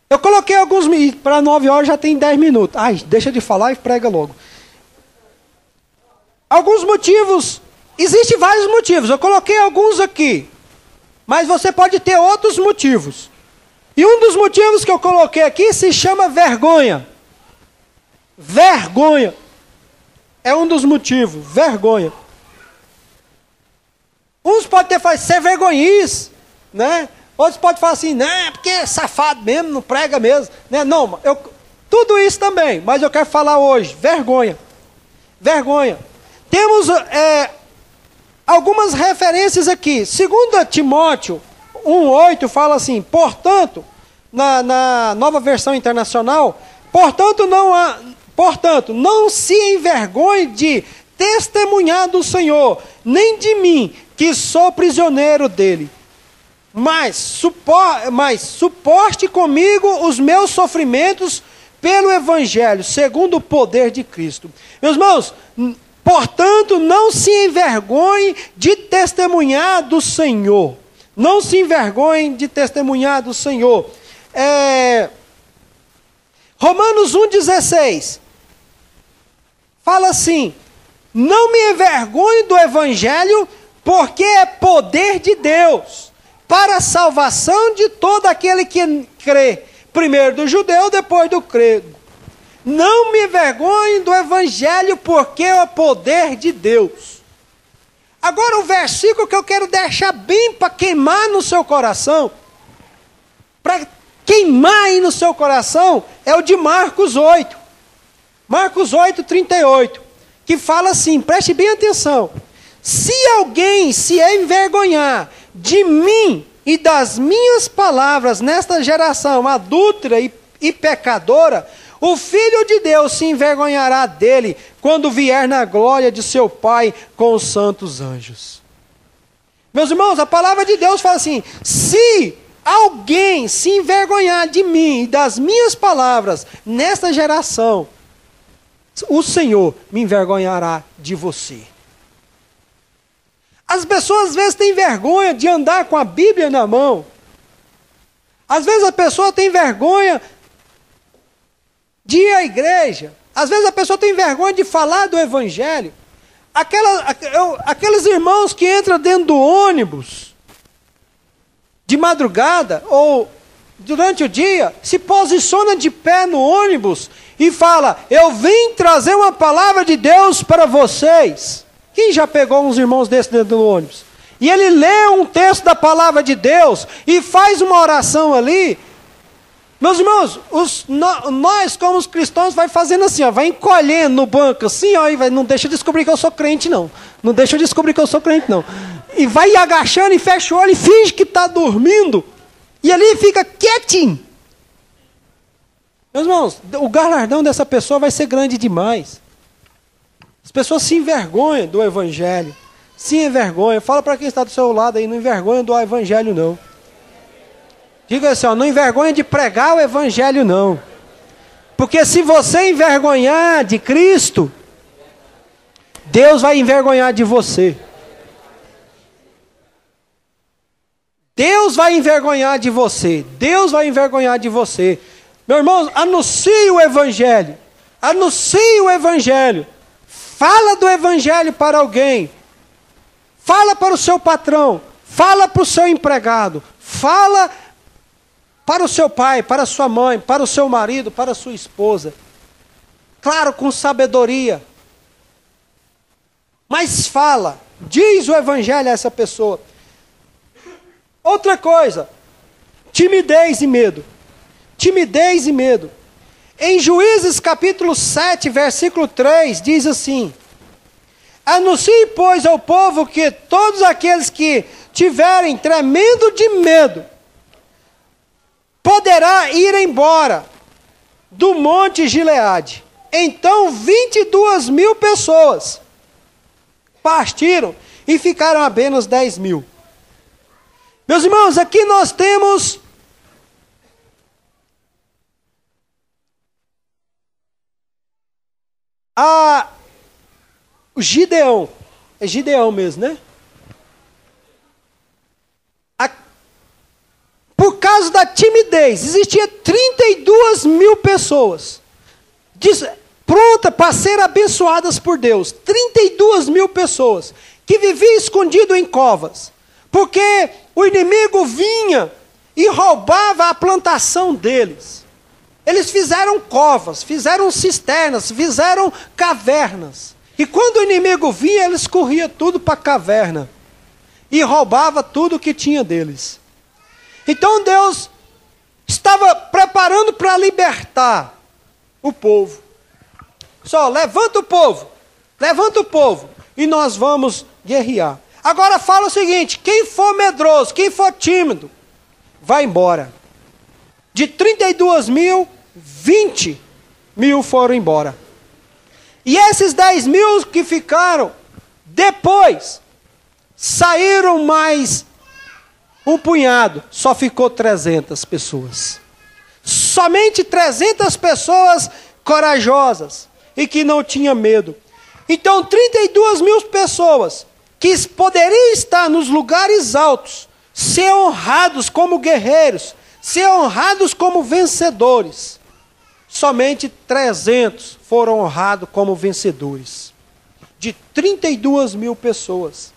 Eu coloquei alguns, para 9 horas já tem 10 minutos. Ai, deixa de falar e prega logo. Alguns motivos, existem vários motivos, eu coloquei alguns aqui, mas você pode ter outros motivos. E um dos motivos que eu coloquei aqui se chama vergonha. Vergonha é um dos motivos, vergonha. Uns podem ter falado, ser vergonhice, né? Outros podem falar assim, né, porque é safado mesmo, não prega mesmo. Né? Não, tudo isso também, mas eu quero falar hoje, vergonha. Vergonha. Temos algumas referências aqui. 2 Timóteo 1,8 fala assim, portanto, na nova versão internacional, portanto, não se envergonhe de testemunhar do Senhor, nem de mim, que sou prisioneiro dele. Mas suporte comigo os meus sofrimentos pelo Evangelho, segundo o poder de Cristo. Meus irmãos, Portanto, não se envergonhe de testemunhar do Senhor. Não se envergonhe de testemunhar do Senhor. Romanos 1,16 fala assim: não me envergonhe do Evangelho, porque é poder de Deus, para a salvação de todo aquele que crê, primeiro do judeu, depois do grego. Não me envergonhe do Evangelho, porque é o poder de Deus. Agora o versículo que eu quero deixar bem para queimar no seu coração, para queimar aí no seu coração, é o de Marcos 8. Marcos 8, 38, que fala assim, preste bem atenção: se alguém se envergonhar de mim e das minhas palavras nesta geração adúltera e pecadora, o Filho de Deus se envergonhará dele quando vier na glória de seu Pai com os santos anjos. Meus irmãos, a palavra de Deus fala assim: se alguém se envergonhar de mim e das minhas palavras nesta geração, o Senhor me envergonhará de você. As pessoas às vezes têm vergonha de andar com a Bíblia na mão. Às vezes a pessoa tem vergonha de ir à igreja. Às vezes a pessoa tem vergonha de falar do Evangelho. Aqueles irmãos que entram dentro do ônibus de madrugada ou durante o dia, se posiciona de pé no ônibus e fala: eu vim trazer uma palavra de Deus para vocês. Quem já pegou uns irmãos desses dentro do ônibus? E ele lê um texto da palavra de Deus e faz uma oração ali. Meus irmãos, nós como os cristãos vai fazendo assim, ó, vai encolhendo no banco assim, ó, e não deixa eu descobrir que eu sou crente não. Não deixa eu descobrir que eu sou crente não. E vai agachando e fecha o olho e finge que está dormindo. E ali fica quietinho. Meus irmãos, o galardão dessa pessoa vai ser grande demais. As pessoas se envergonham do Evangelho. Se envergonham. Fala para quem está do seu lado aí, não envergonha do Evangelho não. Diga assim, ó, não envergonha de pregar o Evangelho não. Porque se você envergonhar de Cristo, Deus vai envergonhar de você. Deus vai envergonhar de você. Deus vai envergonhar de você. Meu irmão, anuncie o Evangelho. Anuncie o Evangelho. Fala do Evangelho para alguém. Fala para o seu patrão. Fala para o seu empregado. Fala para o seu pai, para a sua mãe, para o seu marido, para a sua esposa. Claro, com sabedoria. Mas fala. Diz o Evangelho a essa pessoa. Outra coisa, timidez e medo. Timidez e medo. Em Juízes capítulo 7, versículo 3, diz assim: anuncie, pois, ao povo que todos aqueles que tiverem tremendo de medo, poderá ir embora do monte Gileade. Então 22.000 pessoas partiram e ficaram apenas 10.000. Meus irmãos, aqui nós temos o Gideão. É Gideão mesmo, né? Por causa da timidez, existia 32.000 pessoas prontas para ser abençoadas por Deus. 32.000 pessoas que viviam escondido em covas. Porque o inimigo vinha e roubava a plantação deles. Eles fizeram covas, fizeram cisternas, fizeram cavernas. E quando o inimigo vinha, eles corriam tudo para a caverna. E roubava tudo que tinha deles. Então Deus estava preparando para libertar o povo. Só, levanta o povo, e nós vamos guerrear. Agora fala o seguinte: quem for medroso, quem for tímido, vai embora. De 32.000, 20.000 foram embora. E esses 10.000 que ficaram, depois, saíram mais um punhado, só ficou 300 pessoas. Somente 300 pessoas corajosas e que não tinham medo. Então 32 mil pessoas que poderiam estar nos lugares altos, ser honrados como guerreiros, ser honrados como vencedores. Somente 300 foram honrados como vencedores. De 32 mil pessoas.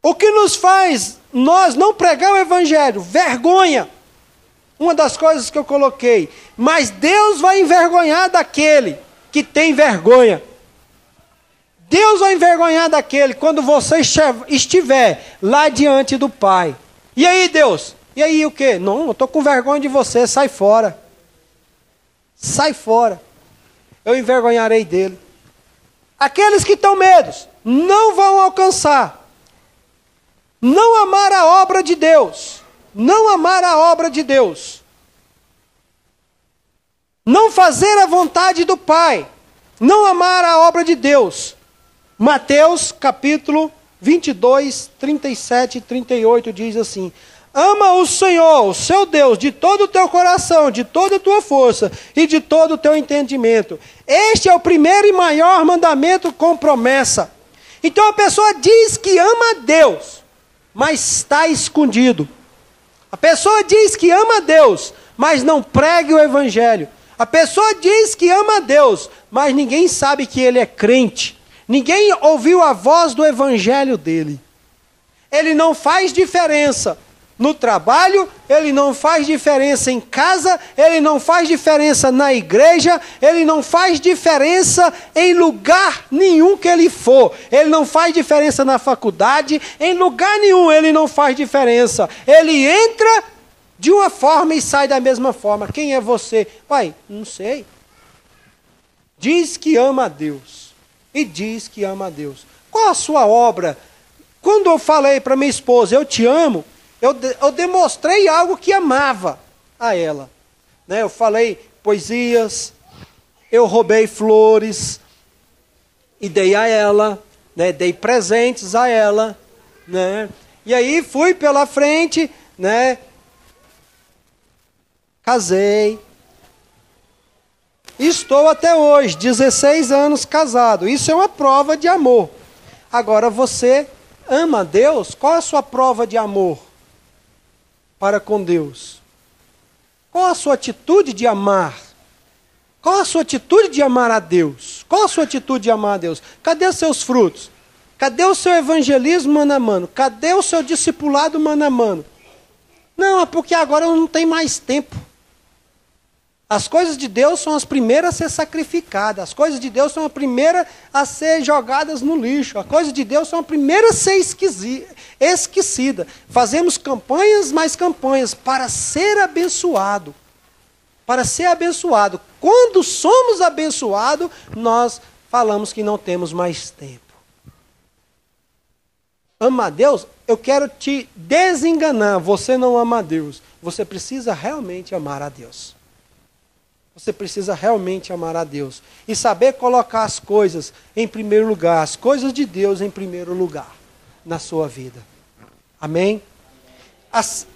O que nos faz nós não pregar o evangelho? Vergonha. Uma das coisas que eu coloquei. Mas Deus vai envergonhar daquele que tem vergonha. Deus vai envergonhar daquele quando você estiver lá diante do Pai. E aí, Deus? E aí o quê? Não, eu estou com vergonha de você, sai fora. Sai fora. Eu envergonharei dele. Aqueles que estão medos não vão alcançar. Não amar a obra de Deus. Não amar a obra de Deus. Não fazer a vontade do Pai. Não amar a obra de Deus. Mateus capítulo 22, 37 e 38 diz assim: ama o Senhor, o seu Deus, de todo o teu coração, de toda a tua força e de todo o teu entendimento. Este é o primeiro e maior mandamento com promessa. Então a pessoa diz que ama a Deus, mas está escondido. A pessoa diz que ama a Deus, mas não prega o evangelho. A pessoa diz que ama a Deus, mas ninguém sabe que ele é crente. Ninguém ouviu a voz do evangelho dele. Ele não faz diferença no trabalho, ele não faz diferença em casa, ele não faz diferença na igreja, ele não faz diferença em lugar nenhum que ele for. Ele não faz diferença na faculdade, em lugar nenhum ele não faz diferença. Ele entra de uma forma e sai da mesma forma. Quem é você? Pai, não sei. Diz que ama a Deus. E diz que ama a Deus. Qual a sua obra? Quando eu falei para minha esposa, eu te amo, eu demonstrei algo que amava a ela. Né? Eu falei poesias, eu roubei flores e dei a ela, né? Dei presentes a ela. Né? E aí fui pela frente, né? Casei. Estou até hoje, 16 anos casado. Isso é uma prova de amor. Agora você ama a Deus? Qual é a sua prova de amor para com Deus? Qual a sua atitude de amar? Qual a sua atitude de amar a Deus? Qual a sua atitude de amar a Deus? Cadê os seus frutos? Cadê o seu evangelismo mano a mano? Cadê o seu discipulado mano a mano? Não, é porque agora eu não tenho mais tempo. As coisas de Deus são as primeiras a ser sacrificadas. As coisas de Deus são as primeiras a ser jogadas no lixo. As coisas de Deus são as primeiras a ser esquecidas. Fazemos campanhas, mais campanhas, para ser abençoado. Para ser abençoado. Quando somos abençoados, nós falamos que não temos mais tempo. Ama a Deus? Eu quero te desenganar. Você não ama a Deus. Você precisa realmente amar a Deus. Você precisa realmente amar a Deus. E saber colocar as coisas em primeiro lugar. As coisas de Deus em primeiro lugar. Na sua vida. Amém?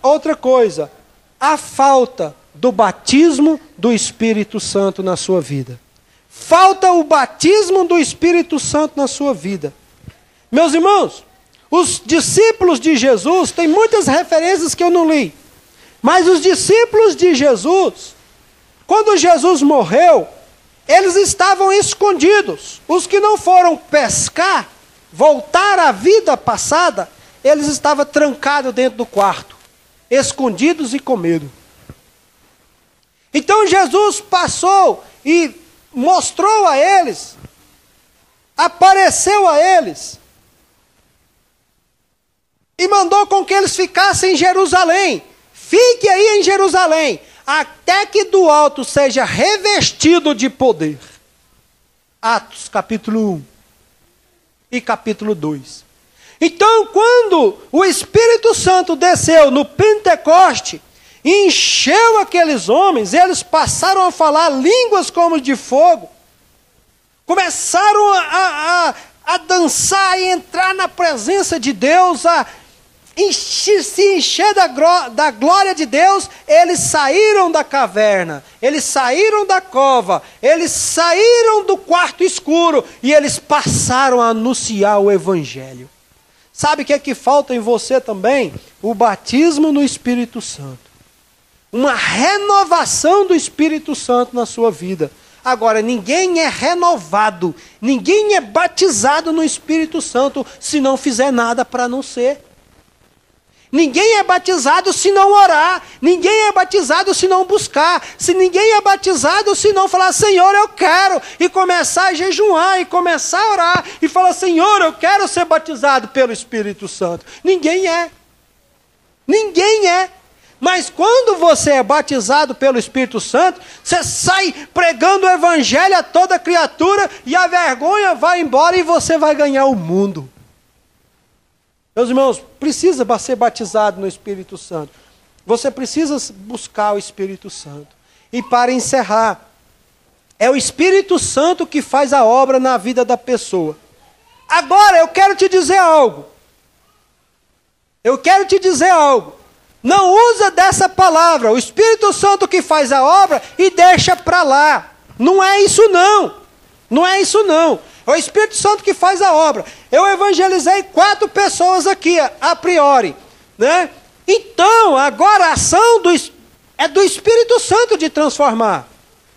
Outra coisa. A falta do batismo do Espírito Santo na sua vida. Falta o batismo do Espírito Santo na sua vida. Meus irmãos, os discípulos de Jesus, tem muitas referências que eu não li. Mas os discípulos de Jesus, quando Jesus morreu, eles estavam escondidos. Os que não foram pescar, voltar à vida passada, eles estavam trancados dentro do quarto, escondidos e com medo. Então Jesus passou e mostrou a eles, apareceu a eles, e mandou com que eles ficassem em Jerusalém. Fique aí em Jerusalém, até que do alto seja revestido de poder. Atos capítulo 1 e capítulo 2. Então, quando o Espírito Santo desceu no Pentecoste, e encheu aqueles homens, eles passaram a falar línguas como de fogo, começaram a dançar e entrar na presença de Deus, se encher da glória de Deus, eles saíram da caverna, eles saíram da cova, eles saíram do quarto escuro e eles passaram a anunciar o Evangelho. Sabe o que é que falta em você também? O batismo no Espírito Santo. Uma renovação do Espírito Santo na sua vida. Agora, ninguém é renovado, ninguém é batizado no Espírito Santo se não fizer nada para não ser. Ninguém é batizado se não orar. Ninguém é batizado se não buscar. Ninguém é batizado se não falar, Senhor, eu quero. E começar a jejuar, e começar a orar. E falar, Senhor, eu quero ser batizado pelo Espírito Santo. Ninguém é. Ninguém é. Mas quando você é batizado pelo Espírito Santo, você sai pregando o Evangelho a toda criatura. E a vergonha vai embora e você vai ganhar o mundo. Meus irmãos, precisa ser batizado no Espírito Santo. Você precisa buscar o Espírito Santo. E para encerrar, é o Espírito Santo que faz a obra na vida da pessoa. Agora eu quero te dizer algo. Não usa dessa palavra, o Espírito Santo que faz a obra, e deixa para lá. Não é isso não. Não é isso não. É o Espírito Santo que faz a obra. Eu evangelizei 4 pessoas aqui, a priori, né? Então, agora a ação é do Espírito Santo de transformar.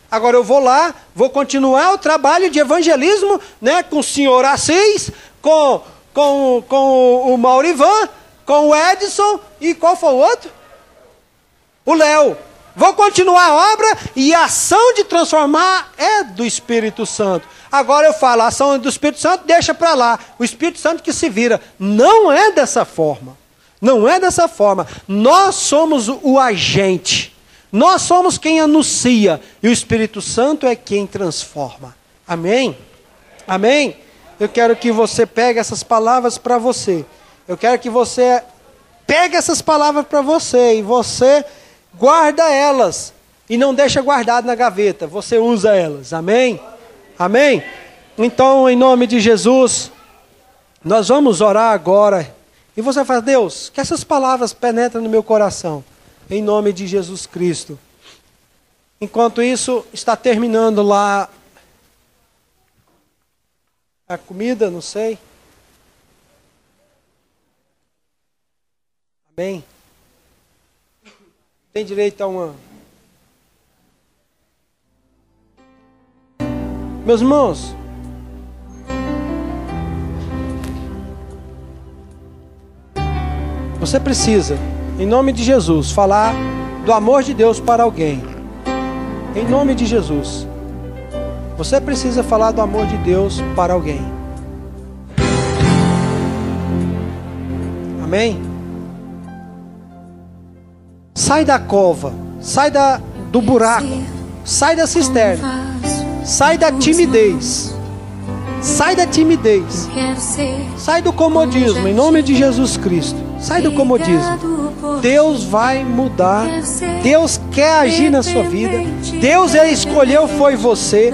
Agora eu vou lá, vou continuar o trabalho de evangelismo, né? Com o senhor Assis, com o Maurivan, com o Edson, e qual foi o outro? O Léo. Vou continuar a obra e a ação de transformar é do Espírito Santo. Agora eu falo, a ação do Espírito Santo deixa para lá. O Espírito Santo que se vira. Não é dessa forma. Não é dessa forma. Nós somos o agente. Nós somos quem anuncia. E o Espírito Santo é quem transforma. Amém? Amém? Eu quero que você pegue essas palavras para você. Eu quero que você pegue essas palavras para você. E você guarda elas. E não deixa guardado na gaveta. Você usa elas. Amém? Amém? Então, em nome de Jesus, nós vamos orar agora. E você fala, Deus, que essas palavras penetrem no meu coração. Em nome de Jesus Cristo. Enquanto isso, está terminando lá a comida, não sei. Amém? Tem direito a uma... Meus irmãos, você precisa, em nome de Jesus, falar do amor de Deus para alguém. Em nome de Jesus. Você precisa falar do amor de Deus para alguém. Amém? Sai da cova, sai do buraco, sai da cisterna. Sai da timidez. Sai da timidez. Sai do comodismo, em nome de Jesus Cristo. Sai do comodismo. Deus vai mudar. Deus quer agir na sua vida. Deus escolheu foi você.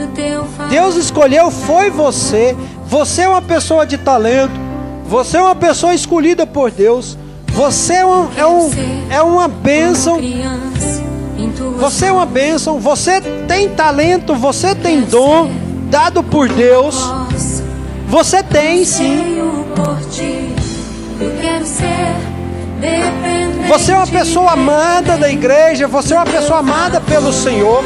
Deus escolheu foi você. Você é uma pessoa de talento. Você é uma pessoa escolhida por Deus. Você é uma bênção. Você é uma bênção, você tem talento, você tem dom dado por Deus. Você tem sim. Você é uma pessoa amada da igreja, você é uma pessoa amada pelo Senhor.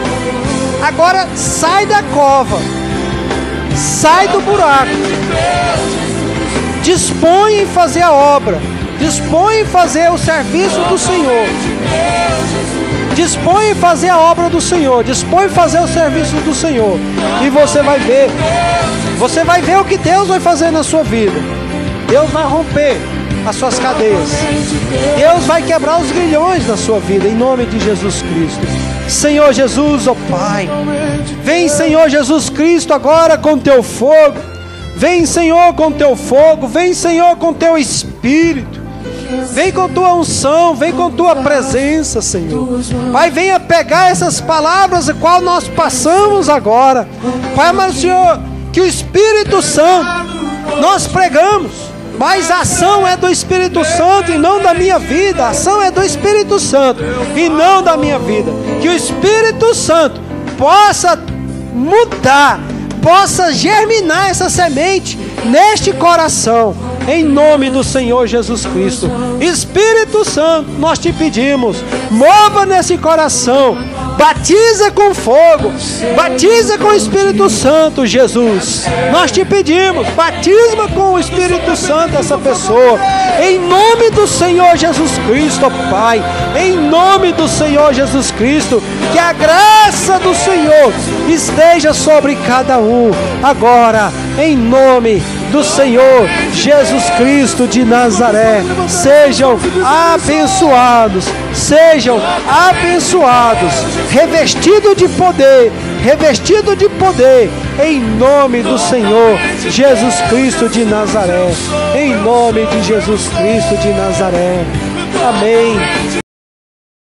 Agora sai da cova, sai do buraco. Dispõe em fazer a obra, dispõe em fazer o serviço do Senhor. Dispõe em fazer a obra do Senhor. Dispõe em fazer o serviço do Senhor. E você vai ver. Você vai ver o que Deus vai fazer na sua vida. Deus vai romper as suas cadeias. Deus vai quebrar os grilhões da sua vida. Em nome de Jesus Cristo. Senhor Jesus, ó Pai. Vem, Senhor Jesus Cristo, agora com teu fogo. Vem, Senhor, com teu fogo. Vem, Senhor, com teu Espírito. Vem com tua unção, vem com tua presença, Senhor. Pai, venha pegar essas palavras a qual nós passamos agora. Pai, mas Senhor, que o Espírito Santo, nós pregamos, Mas a ação é do Espírito Santo e não da minha vida. A ação é do Espírito Santo e não da minha vida. Que o Espírito Santo possa mudar, possa germinar essa semente neste coração, em nome do Senhor Jesus Cristo. Espírito Santo, nós te pedimos, mova nesse coração, batiza com fogo, batiza com o Espírito Santo, Jesus. Nós te pedimos, batisma com o Espírito Santo essa pessoa, em nome do Senhor Jesus Cristo, ó Pai, em nome do Senhor Jesus Cristo, que a graça do Senhor esteja sobre cada um, agora, em nome do Senhor Jesus Cristo de Nazaré. Sejam abençoados, revestido de poder, em nome do Senhor Jesus Cristo de Nazaré, em nome de Jesus Cristo de Nazaré. Amém.